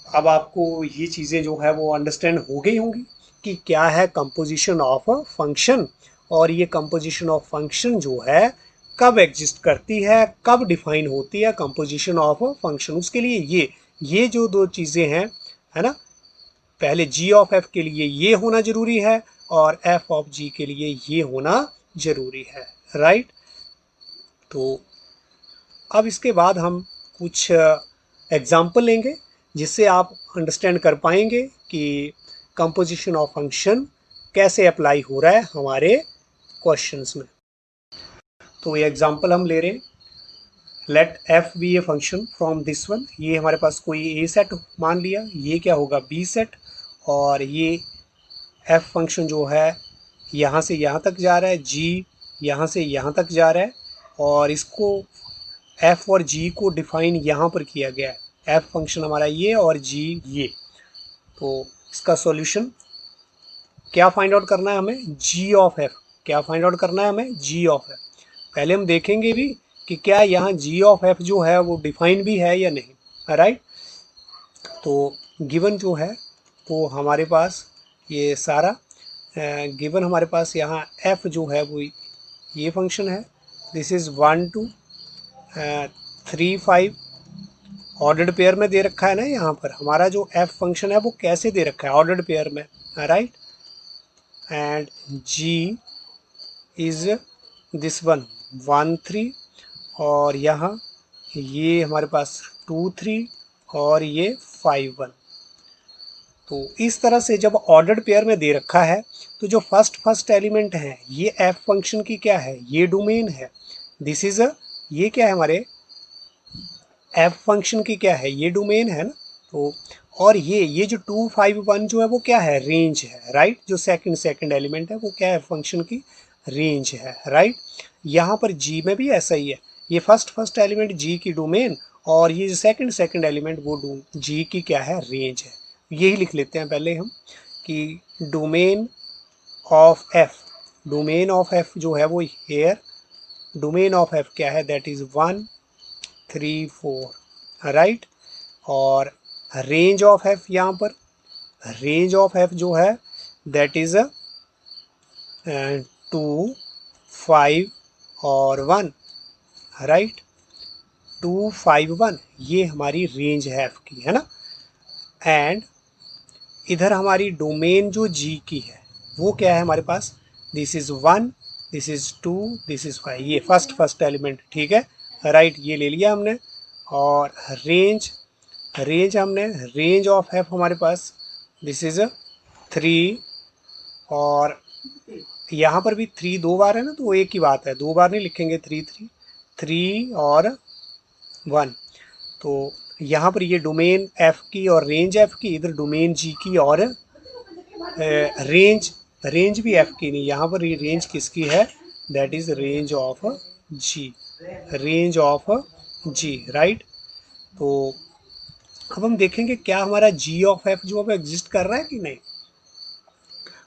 A: अब आपको ये चीज़ें जो है वो अंडरस्टैंड हो गई होंगी कि क्या है कंपोजिशन ऑफ फंक्शन, और ये कंपोजिशन ऑफ फंक्शन जो है कब एग्जिस्ट करती है, कब डिफाइन होती है कंपोजिशन ऑफ फंक्शन। उसके लिए ये जो दो चीज़ें हैं, है ना, पहले जी ऑफ एफ के लिए ये होना जरूरी है और एफ ऑफ जी के लिए ये होना जरूरी है, राइट। तो अब इसके बाद हम कुछ एग्जाम्पल लेंगे जिससे आप अंडरस्टैंड कर पाएंगे कि कंपोजिशन ऑफ फंक्शन कैसे अप्लाई हो रहा है हमारे क्वेश्चंस में। तो ये एग्जाम्पल हम ले रहे हैं, let F be a function from this one, ये हमारे पास कोई ए सेट मान लिया, ये क्या होगा बी सेट, और ये एफ फंक्शन जो है यहाँ से यहाँ तक जा रहा है, जी यहाँ से यहाँ तक जा रहा है, और इसको एफ और जी को डिफाइन यहाँ पर किया गया है, एफ फंक्शन हमारा ये और जी ये। तो इसका सॉल्यूशन क्या फाइंड आउट करना है हमें, जी ऑफ एफ, क्या फाइंड आउट करना है हमें, जी ऑफ एफ। पहले हम देखेंगे भी कि क्या यहाँ जी ऑफ एफ जो है वो डिफाइन भी है या नहीं, राइट। तो गिवन जो है वो हमारे पास ये सारा गिवन हमारे पास यहाँ एफ जो है वो ये फंक्शन है, दिस इज़ 1 2 3 5 ऑर्डर्ड पेयर में दे रखा है ना। यहाँ पर हमारा जो एफ फंक्शन है वो कैसे दे रखा है, ऑर्डर्ड पेयर में, right. And g is this one 1 3, और यहाँ ये हमारे पास 2 3 और ये 5 1। तो इस तरह से जब ऑर्डर्ड पेयर में दे रखा है तो जो फर्स्ट एलिमेंट है ये एफ फंक्शन की क्या है, ये डोमेन है, दिस इज ये क्या है हमारे एफ फंक्शन की क्या है, ये डोमेन है ना। तो और ये जो 2 5 1 जो है वो क्या है, रेंज है, राइट। जो सेकंड एलिमेंट है वो क्या है, फंक्शन की रेंज है, राइट। यहाँ पर जी में भी ऐसा ही है, ये फर्स्ट एलिमेंट जी की डोमेन, और ये जो सेकंड एलिमेंट वो जी की क्या है, रेंज है। यही लिख लेते हैं पहले हम कि domain of f, domain of f जो है वो हेयर, डोमेन ऑफ एफ क्या है, दैट इज 1 3 4, राइट। और रेंज ऑफ एफ, यहाँ पर रेंज ऑफ एफ जो है दैट इज 2 5 और 1, राइट। 2 5 1 ये हमारी रेंज है एफ की, है ना। एंड इधर हमारी डोमेन जो जी की है वो क्या है हमारे पास, this is 1 this is 2 this is 5, ये फर्स्ट एलिमेंट, ठीक है, राइट। ये ले लिया हमने। और रेंज हमने रेंज ऑफ एफ हमारे पास दिस इज 3, और यहाँ पर भी 3 दो बार है ना, तो एक ही बात है, दो बार नहीं लिखेंगे, 3 और 1। तो यहाँ पर ये डोमेन एफ की और रेंज एफ की, इधर डोमेन जी की और रेंज भी एफ की नहीं, यहाँ पर ये रेंज किसकी है, that is range of g, range of g, right. तो अब हम देखेंगे क्या हमारा जी ऑफ एफ जो अब एग्जिस्ट कर रहा है कि नहीं।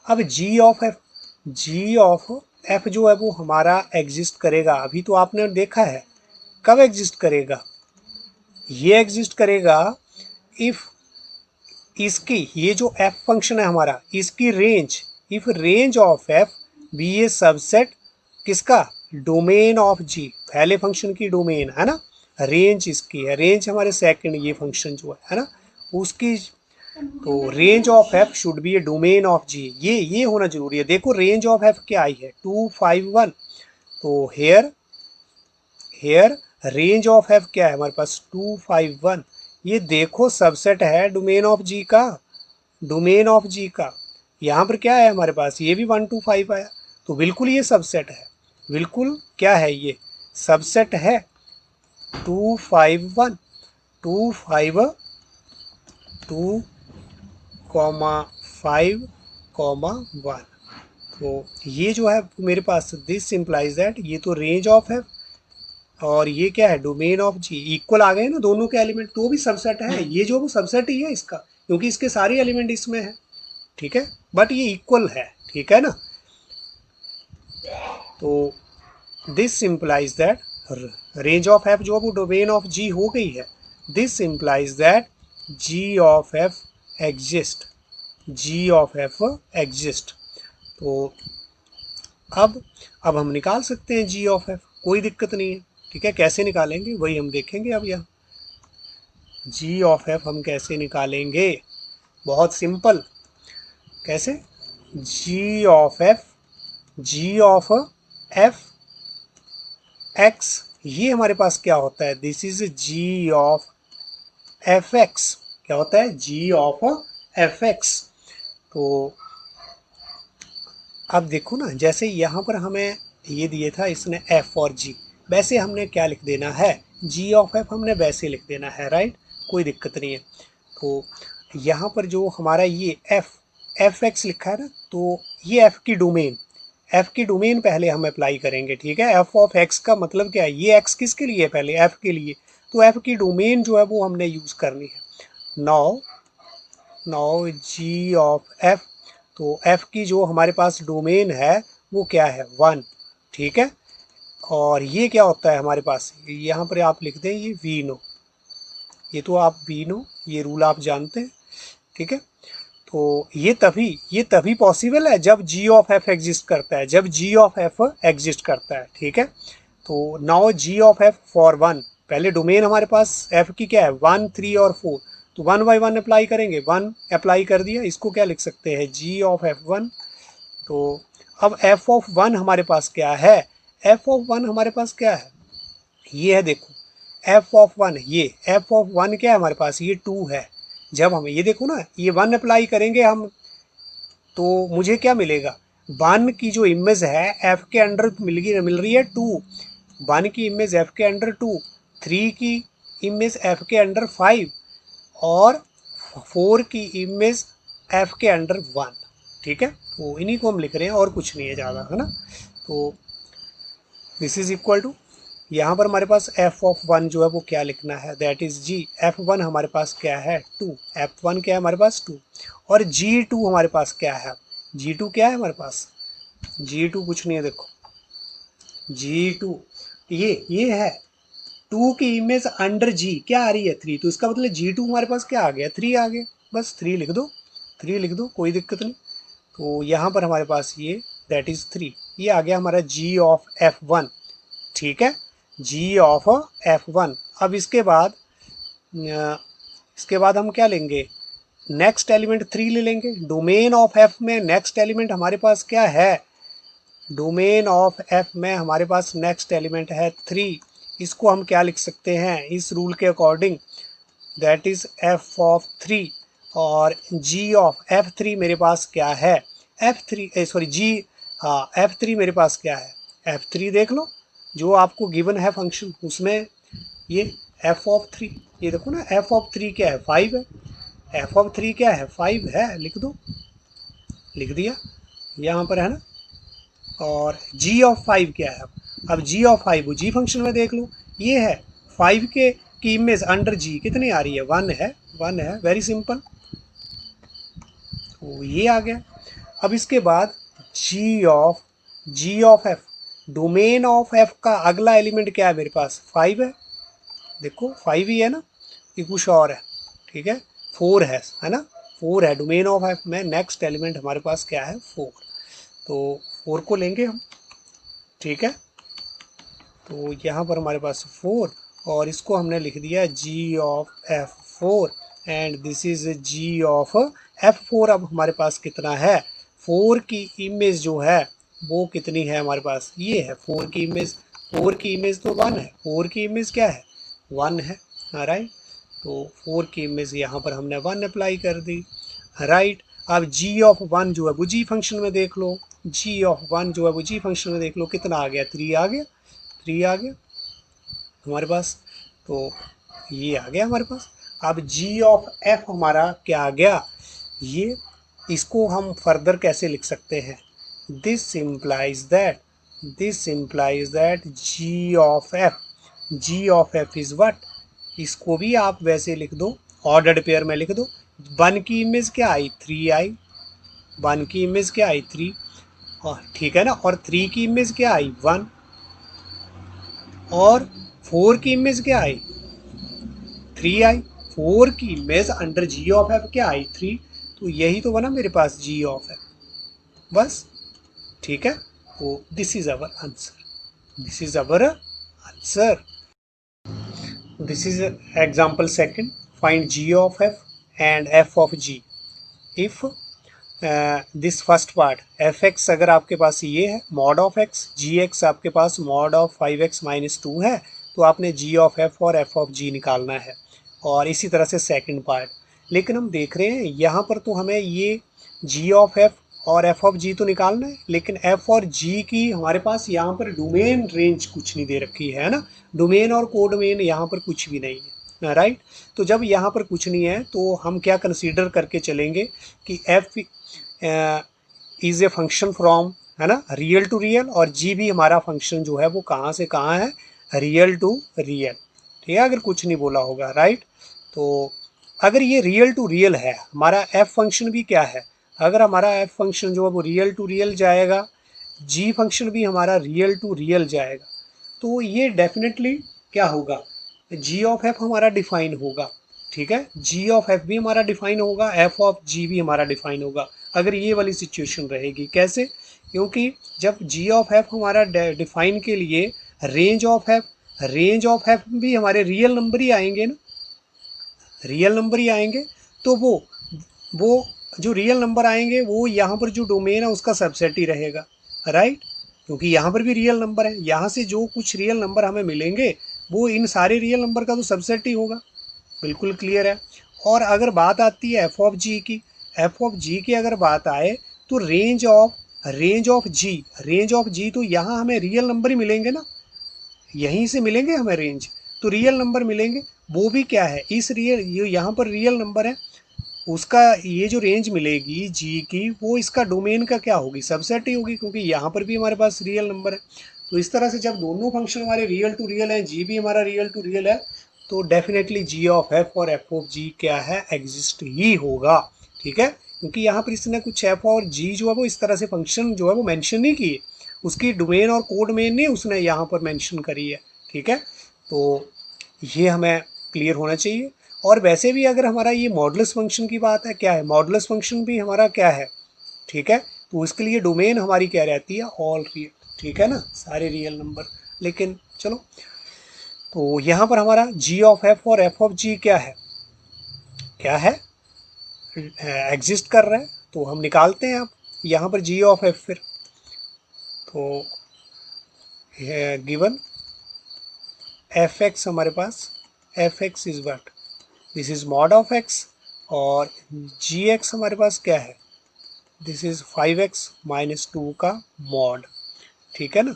A: अब जी ऑफ एफ जो है वो हमारा एग्जिस्ट करेगा, अभी तो आपने देखा है, कब एग्जिस्ट करेगा, ये एग्जिस्ट करेगा इफ इसकी ये जो f फंक्शन है हमारा, इसकी range, if range of f be a subset किसका, डोमेन ऑफ g, पहले फंक्शन की डोमेन है ना, रेंज इसकी है, रेंज हमारे सेकंड ये फंक्शन जो है ना उसकी, तो range of f should be a domain of g, ये होना जरूरी है। देखो रेंज ऑफ f क्या आई है 251, तो हेयर रेंज ऑफ f क्या है हमारे पास 251, ये देखो सबसेट है डोमेन ऑफ g का, डोमेन ऑफ g का, यहाँ पर क्या है हमारे पास, ये भी 125 आया, तो बिल्कुल ये सबसेट है, बिल्कुल क्या है ये सबसेट है 251, 252,5,1, तो ये जो है मेरे पास दिस सिंप्लाइज दैट ये तो रेंज ऑफ है और ये क्या है डोमेन ऑफ जी, इक्वल आ गए ना दोनों के एलिमेंट, तो भी सबसेट है, ये जो वो सबसेट ही है इसका, क्योंकि इसके सारे एलिमेंट इसमें है, ठीक है, बट ये इक्वल है, ठीक है ना। तो this simplifies that range of f जो वो डोमेन ऑफ जी हो गई है, this simplifies that ji of f exist, g of f exist. तो अब हम निकाल सकते हैं जी ऑफ एफ, कोई दिक्कत नहीं है, ठीक है, कैसे निकालेंगे वही हम देखेंगे अब यहाँ। जी ऑफ एफ हम कैसे निकालेंगे, बहुत सिंपल, कैसे, जी ऑफ एफ एक्स, ये हमारे पास क्या होता है, this is ji of F x, क्या होता है जी ऑफ एफ एक्स। तो अब देखो ना, जैसे यहाँ पर हमें ये दिए था इसने एफ और जी, वैसे हमने क्या लिख देना है, जी ऑफ एफ हमने वैसे लिख देना है, राइट, कोई दिक्कत नहीं है। तो यहाँ पर जो हमारा ये एफ एक्स लिखा है ना, तो ये एफ की डोमेन पहले हम अप्लाई करेंगे, ठीक है, एफ ऑफ एक्स का मतलब क्या है, ये एक्स किसके लिए है, पहले एफ के लिए, तो एफ की डोमेन जो है वो हमने यूज़ करनी है। नाउ जी ऑफ एफ, तो एफ की जो हमारे पास डोमेन है वो क्या है 1, ठीक है, और ये क्या होता है हमारे पास, यहाँ पर आप लिख दें ये वी नो, ये तो आप वी नो ये रूल आप जानते हैं, ठीक है। तो ये तभी पॉसिबल है जब जी ऑफ एफ एग्जिस्ट करता है, जब जी ऑफ एफ एग्जिस्ट करता है, ठीक है। तो now g of f for 1, पहले डोमेन हमारे पास एफ की क्या है 1, 3 और 4, तो 1 बाई 1 अप्लाई करेंगे, 1 अप्लाई कर दिया, इसको क्या लिख सकते हैं जी ऑफ एफ 1। तो अब एफ ऑफ 1 हमारे पास क्या है, एफ ऑफ 1 हमारे पास क्या है, ये है देखो एफ ऑफ 1, ये एफ ऑफ 1 क्या है हमारे पास, ये 2 है, जब हम ये देखो ना ये 1 अप्लाई करेंगे हम, तो मुझे क्या मिलेगा, 1 की जो इमेज है एफ के अंडर मिल रही है 2, 1 की इमेज एफ के अंडर 2, 3 की इमेज एफ के अंडर 5 और 4 की इमेज एफ के अंडर 1, ठीक है, तो इन्हीं को हम लिख रहे हैं और कुछ नहीं है ज़्यादा, है ना। तो दिस इज इक्वल टू, यहाँ पर हमारे पास एफ ऑफ 1 जो है वो क्या लिखना है, दैट इज जी एफ 1 हमारे पास क्या है 2, एफ 1 क्या है हमारे पास 2, और जी 2 हमारे पास क्या है, जी 2 क्या है हमारे पास, जी 2 कुछ नहीं है, देखो जी 2 ये है 2 की इमेज अंडर जी क्या आ रही है 3, तो इसका मतलब जी 2 हमारे पास क्या आ गया 3 आ गया, बस 3 लिख दो, 3 लिख दो, कोई दिक्कत नहीं। तो यहाँ पर हमारे पास ये दैट इज 3, ये आ गया हमारा जी ऑफ एफ 1, ठीक है, जी ऑफ एफ 1। अब इसके बाद हम क्या लेंगे, नेक्स्ट एलिमेंट 3 ले लेंगे, डोमेन ऑफ एफ में नेक्स्ट एलिमेंट हमारे पास क्या है, डोमेन ऑफ एफ में हमारे पास नेक्स्ट एलिमेंट है 3, इसको हम क्या लिख सकते हैं इस रूल के according, that is f of 3, और जी ऑफ एफ 3 मेरे पास क्या है, एफ 3 सॉरी जी, हाँ एफ 3 मेरे पास क्या है, एफ 3 देख लो जो आपको गिवन है फंक्शन उसमें, ये एफ ऑफ 3, ये देखो ना एफ ऑफ 3 क्या है 5 है, एफ ऑफ 3 क्या है 5 है, लिख दो, लिख दिया यहाँ पर है ना, और जी ऑफ 5 क्या है, अब जी ऑफ 5 जी फंक्शन में देख लो, ये है 5 के की इमेज अंडर जी कितनी आ रही है 1 है, 1 है, वेरी सिंपल, तो ये आ गया। अब इसके बाद g of f, domain of f का अगला एलिमेंट क्या है मेरे पास 5 है, देखो 5 ही है ना, ये कुछ और है, ठीक है 4 है ना, 4 है, डोमेन ऑफ एफ में नेक्स्ट एलिमेंट हमारे पास क्या है 4, तो 4 को लेंगे हम, ठीक है। तो यहाँ पर हमारे पास 4 और इसको हमने लिख दिया g of F4 and this is ji of F4। अब हमारे पास कितना है, 4 की इमेज जो है वो कितनी है हमारे पास, ये है 4 की इमेज। 4 की इमेज तो 1 है, 4 की इमेज क्या है 1 है, राइट। तो 4 की इमेज यहाँ पर हमने 1 अप्लाई कर दी, राइट। अब जी ऑफ 1 जो है वो जी फंक्शन में देख लो, जी ऑफ 1 जो है वो जी फंक्शन में देख लो, कितना आ गया 3 आ गया, 3 आ गया हमारे पास। तो ये आ गया हमारे पास। अब जी ऑफ एफ हमारा क्या आ गया, ये इसको हम फर्दर कैसे लिख सकते हैं, this implies that, this implies that ji of f, g of f is what, इसको भी आप वैसे लिख दो, ऑर्डर्ड पेयर में लिख दो। 1 की इमेज क्या आई 3 आई, 1 की इमेज क्या आई 3, और ठीक है ना, और 3 की इमेज क्या आई 1, और 4 की इमेज क्या आई 3 आई, 4 की image under g of f क्या आई 3, तो यही तो बना मेरे पास जी ऑफ एफ, बस, ठीक है। तो this is our answer, this is our answer. This is example second, find G of F and F of G if this first part F X अगर आपके पास ये है mod of X, G X आपके पास mod of 5x-2 है, तो आपने जी ऑफ एफ और एफ ऑफ जी निकालना है। और इसी तरह से सेकंड पार्ट, लेकिन हम देख रहे हैं यहाँ पर तो हमें ये जी ऑफ एफ और एफ ऑफ जी तो निकालना है, लेकिन एफ और जी की हमारे पास यहाँ पर डोमेन रेंज कुछ नहीं दे रखी है ना, डोमेन और कोडोमेन यहाँ पर कुछ भी नहीं है, राइट। तो जब यहाँ पर कुछ नहीं है तो हम क्या कंसीडर करके चलेंगे कि F is a function from, है ना, रियल टू रियल, और जी भी हमारा फंक्शन जो है वो कहाँ से कहाँ है, रियल टू रियल, ठीक है, अगर कुछ नहीं बोला होगा, राइट। तो अगर ये रियल टू रियल है, हमारा एफ फंक्शन भी क्या है, अगर हमारा एफ फंक्शन जो है वो रियल टू रियल जाएगा, जी फंक्शन भी हमारा रियल टू रियल जाएगा, तो ये डेफिनेटली क्या होगा, जी ऑफ एफ हमारा डिफाइन होगा, ठीक है, जी ऑफ एफ भी हमारा डिफाइन होगा, एफ ऑफ जी भी हमारा डिफाइन होगा, अगर ये वाली सिचुएशन रहेगी। कैसे, क्योंकि जब जी ऑफ एफ हमारा डिफाइन के लिए range of f, range of F भी हमारे रियल नंबर ही आएंगे ना, रियल नंबर ही आएंगे, तो वो जो रियल नंबर आएंगे वो यहाँ पर जो डोमेन है उसका सबसेट ही रहेगा, राइट, क्योंकि यहाँ पर भी रियल नंबर है, यहाँ से जो कुछ रियल नंबर हमें मिलेंगे वो इन सारे रियल नंबर का तो सबसेट ही होगा, बिल्कुल क्लियर है। और अगर बात आती है एफ ऑफ जी की, एफ ऑफ जी की अगर बात आए तो range of g, range of g तो यहाँ हमें रियल नंबर ही मिलेंगे ना, यहीं से मिलेंगे हमें रेंज, तो रियल नंबर मिलेंगे, वो भी क्या है इस रियल, ये यहाँ पर रियल नंबर है, उसका ये जो रेंज मिलेगी जी की वो इसका डोमेन का क्या होगी, सबसेट ही होगी, क्योंकि यहाँ पर भी हमारे पास रियल नंबर है। तो इस तरह से जब दोनों फंक्शन हमारे रियल टू रियल हैं, जी भी हमारा रियल टू रियल है, तो डेफिनेटली जी ऑफ एफ और एफ ऑफ जी क्या है, एग्जिस्ट ही होगा, ठीक है, क्योंकि यहाँ पर इसने कुछ एफ और जी जो है वो इस तरह से फंक्शन जो है वो मेंशन नहीं किए, उसकी डोमेन और कोड मेन नहीं उसने यहाँ पर मेंशन करी है, ठीक है। तो ये हमें क्लियर होना चाहिए। और वैसे भी अगर हमारा ये मॉडुलस फंक्शन की बात है, क्या है मॉडुलस फंक्शन भी हमारा क्या है, ठीक है, तो इसके लिए डोमेन हमारी क्या रहती है, ऑल रियल, ठीक है ना, सारे रियल नंबर। लेकिन चलो, तो यहाँ पर हमारा जी ऑफ एफ और एफ ऑफ जी क्या है, क्या है, एग्जिस्ट कर रहा है, तो हम निकालते हैं अब यहाँ पर जी ऑफ एफ फिर, तो गिवन एफ एक्स हमारे पास, f x is what, this is mod of x, और जी एक्स हमारे पास क्या है, दिस इज 5x-2 का मॉड, ठीक है ना।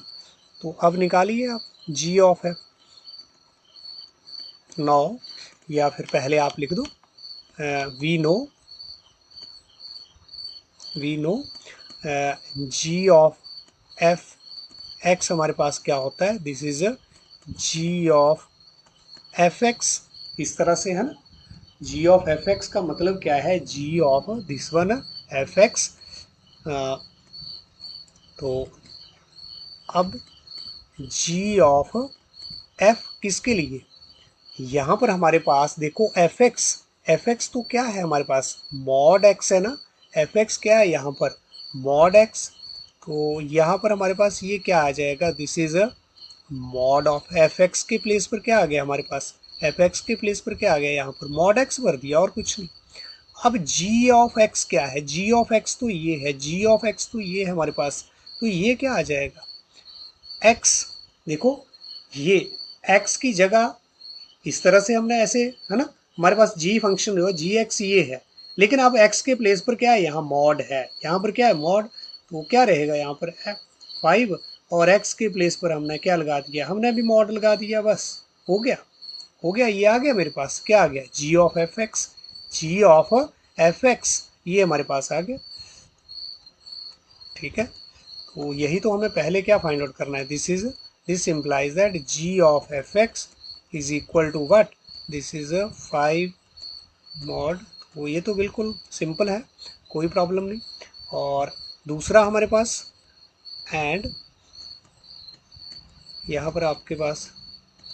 A: तो अब निकालिए आप जी ऑफ एफ, नो, या फिर पहले आप लिख दो we know G of F x हमारे पास क्या होता है, this is ji of F X, इस तरह से है ना, जी ऑफ एफ एक्स का मतलब क्या है, g of this one f x. तो अब जी ऑफ एफ किसके लिए, यहाँ पर हमारे पास देखो एफ एक्स एफ एक्स तो क्या है हमारे पास, मॉड एक्स है ना, एफ एक्स क्या है यहाँ पर, मॉड एक्स। तो यहाँ पर हमारे पास ये क्या आ जाएगा, this is a mod of F x के प्लेस पर क्या आ गया हमारे पास, एफ एक्स के प्लेस पर क्या आ गया यहाँ पर मॉड एक्स भर दिया और कुछ नहीं। अब जी ऑफ एक्स क्या है, जी ऑफ एक्स तो ये है, जी ऑफ एक्स तो ये है हमारे पास, तो ये क्या आ जाएगा एक्स। देखो ये एक्स की जगह इस तरह से हमने ऐसे, है ना, हमारे पास जी फंक्शन जो है जी एक्स ये है, लेकिन अब एक्स के प्लेस पर क्या है, यहाँ मॉड है, यहाँ पर क्या है मॉड, तो क्या रहेगा यहाँ पर 5 और एक्स के प्लेस पर हमने क्या लगा दिया, हमने भी मॉड लगा दिया, बस हो गया, हो गया, ये आ गया मेरे पास, क्या आ गया, g of F x, g of F x ये हमारे पास आ गया। ठीक है, तो यही तो हमें पहले क्या फाइंड आउट करना है, this implies that ji of F x is equal to what, this is a 5 mod. तो ये तो बिल्कुल सिंपल है, कोई प्रॉब्लम नहीं। और दूसरा हमारे पास एंड, यहाँ पर आपके पास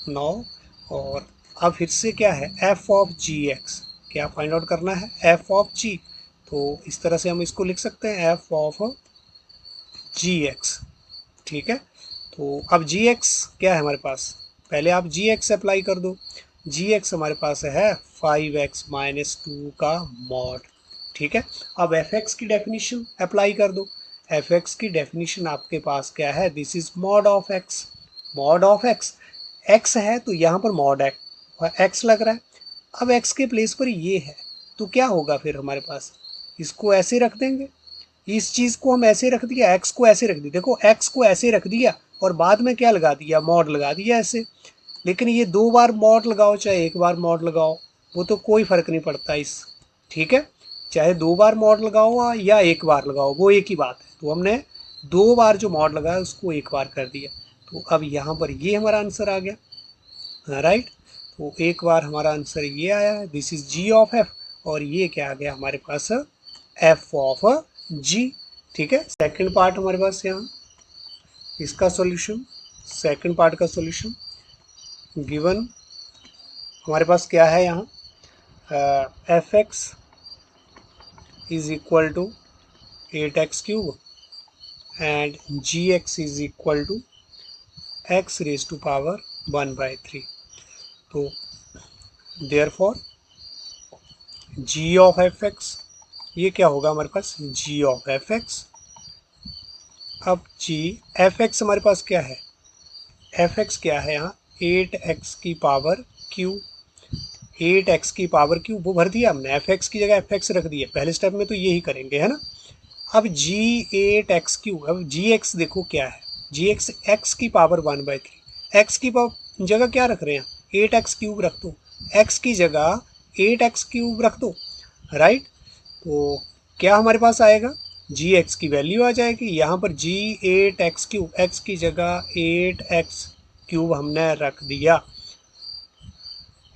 A: 9, और अब फिर से क्या है, एफ ऑफ जी एक्स, क्या फाइंड आउट करना है, एफ ऑफ जी। तो इस तरह से हम इसको लिख सकते हैं एफ ऑफ जी एक्स। ठीक है, तो अब जी एक्स क्या है हमारे पास, पहले आप जी एक्स अप्लाई कर दो, जी एक्स हमारे पास है 5x-2 का मॉड। ठीक है, अब एफ एक्स की डेफिनेशन अप्लाई कर दो, एफ एक्स की डेफिनेशन आपके पास क्या है, this is mod of x, mod of x, x है तो यहाँ पर मॉड एक्स लग रहा है, अब एक्स के प्लेस पर ये है, तो क्या होगा फिर हमारे पास, इसको ऐसे रख देंगे, इस चीज़ को हम ऐसे रख दिया, एक्स को ऐसे रख दिया, देखो एक्स को ऐसे रख दिया और बाद में क्या लगा दिया, मॉड लगा दिया ऐसे। लेकिन ये 2 बार मॉड लगाओ चाहे 1 बार मॉड लगाओ, वो तो कोई फ़र्क नहीं पड़ता इस, ठीक है, चाहे 2 बार मॉड लगाओ या 1 बार लगाओ, वो एक ही बात है। तो हमने 2 बार जो मॉड लगाया उसको 1 बार कर दिया, तो अब यहाँ पर ये हमारा आंसर आ गया, राइट। तो एक बार हमारा आंसर ये आया है, this is ji of F, और ये क्या आ गया हमारे पास, एफ ऑफ जी। ठीक है, सेकंड पार्ट हमारे पास यहाँ, इसका सॉल्यूशन, सेकंड पार्ट का सॉल्यूशन गिवन हमारे पास क्या है यहाँ, F x is equal to 8x³ and G X is equal to x raise to power 1/3। तो therefore G of F x, ये क्या होगा हमारे पास, जी ऑफ एफ एक्स। अब जी एफ एक्स हमारे पास क्या है, एफ एक्स क्या है यहाँ 8x⁻⁴, 8x⁻³ वो भर दिया हमने, एफ एक्स की जगह एफ एक्स रख दिया, पहले स्टेप में तो यही करेंगे, है ना। अब जी 8x³, अब जी एक्स देखो क्या है, जी एक्स एक्स की पावर 1/3, एक्स की जगह क्या रख रहे हैं, 8x³ रख दो, एक्स की जगह 8x³ रख दो, राइट। तो क्या हमारे पास आएगा, जी एक्स की वैल्यू आ जाएगी, यहाँ पर जी 8x³, एक्स की जगह 8x³ हमने रख दिया,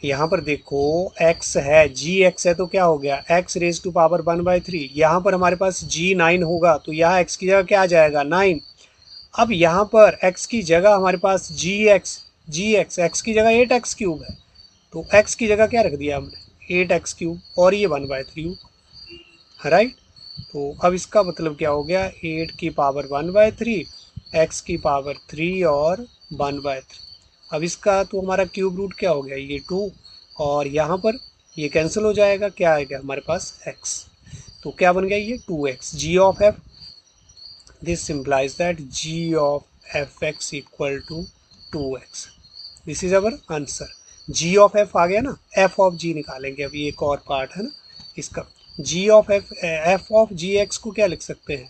A: यहाँ पर देखो x है, जी एक्स है तो क्या हो गया, x रेज टू पावर 1/3, यहाँ पर हमारे पास जी 9 होगा तो यहाँ x की जगह क्या आ जाएगा 9। अब यहाँ पर x की जगह हमारे पास जी एक्स एक्स की जगह 8x³ है, तो x की जगह क्या रख दिया हमने 8x³ और ये 1/3, राइट। तो अब इसका मतलब क्या हो गया, 8 की पावर 1/3, x की पावर 3 और 1/3। अब इसका तो हमारा क्यूब रूट क्या हो गया, ये 2, और यहाँ पर ये कैंसिल हो जाएगा, क्या आएगा हमारे पास x, तो क्या बन गया ये 2x, g of f, this simplifies that ji of F x equal to 2x, this is our answer. G of f आ गया ना, एफ ऑफ जी निकालेंगे, अभी एक और पार्ट है ना इसका, g of f of g x को क्या लिख सकते हैं,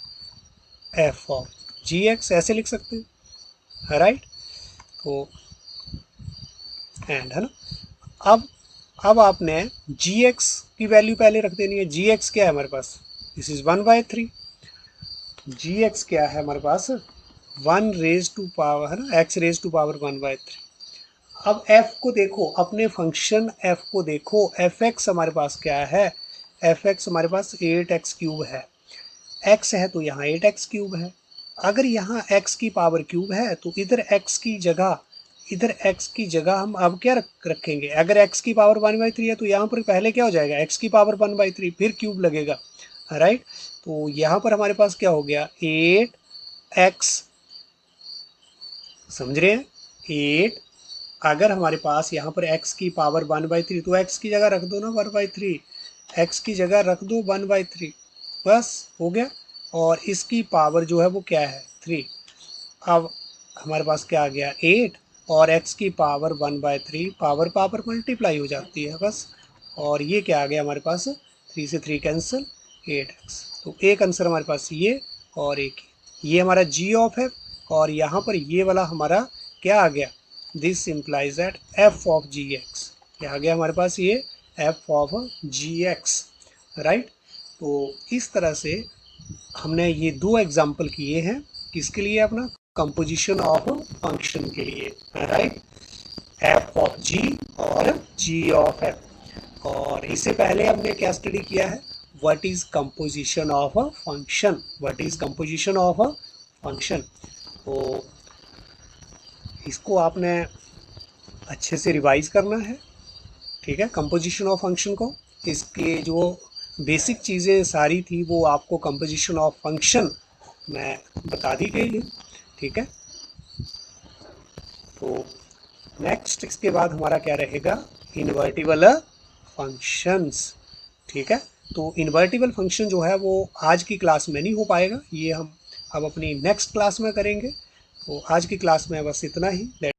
A: एफ ऑफ जी एक्स ऐसे लिख सकते हैं, राइट। तो एंड है ना, अब आपने जी एक्स की वैल्यू पहले रख देनी है, जी एक्स क्या है हमारे पास, दिस इज 1/3, जी एक्स क्या है हमारे पास 1 रेज टू पावर, है ना, एक्स रेज टू पावर 1/3। अब f को देखो, अपने फंक्शन f को देखो, एफ एक्स हमारे पास क्या है, एफ एक्स हमारे पास 8x³ है, x है तो यहाँ 8x³ है, अगर यहाँ x की पावर क्यूब है तो इधर x की जगह इधर x की जगह हम अब क्या रखेंगे, अगर x की पावर 1/3 है तो यहाँ पर पहले क्या हो जाएगा, x की पावर 1/3 फिर क्यूब लगेगा, राइट। तो यहाँ पर हमारे पास क्या हो गया 8x, समझ रहे हैं 8, अगर हमारे पास यहाँ पर x की पावर 1/3 तो x की जगह रख दो ना 1/3, x की जगह रख दो 1/3, बस हो गया। और इसकी पावर जो है वो क्या है 3, अब हमारे पास क्या आ गया 8 और x की पावर 1/3, पावर पावर मल्टीप्लाई हो जाती है बस। और ये क्या आ गया हमारे पास 3 से 3 कैंसिल 8x, तो एक आंसर हमारे पास ये और एक ये हमारा g ऑफ है। और यहाँ पर ये वाला हमारा क्या आ गया, this implies that f of gx, क्या आ गया हमारे पास ये f ऑफ gx, राइट। तो इस तरह से हमने ये दो एग्जाम्पल किए हैं, किसके लिए, अपना कंपोजिशन ऑफ फंक्शन के लिए, राइट, f ऑफ g और g ऑफ f। और इससे पहले हमने क्या स्टडी किया है, what is composition of a function, what is composition of a function. तो इसको आपने अच्छे से रिवाइज करना है, ठीक है, कंपोजिशन ऑफ फंक्शन को। इसके जो बेसिक चीज़ें सारी थी वो आपको कंपोजिशन ऑफ फंक्शन में बता दी गई है, ठीक है। तो नेक्स्ट इसके बाद हमारा क्या रहेगा, इन्वर्टिबल फंक्शंस, ठीक है। तो इन्वर्टिबल फंक्शन जो है वो आज की क्लास में नहीं हो पाएगा, ये हम अब अपनी नेक्स्ट क्लास में करेंगे। तो आज की क्लास में बस इतना ही।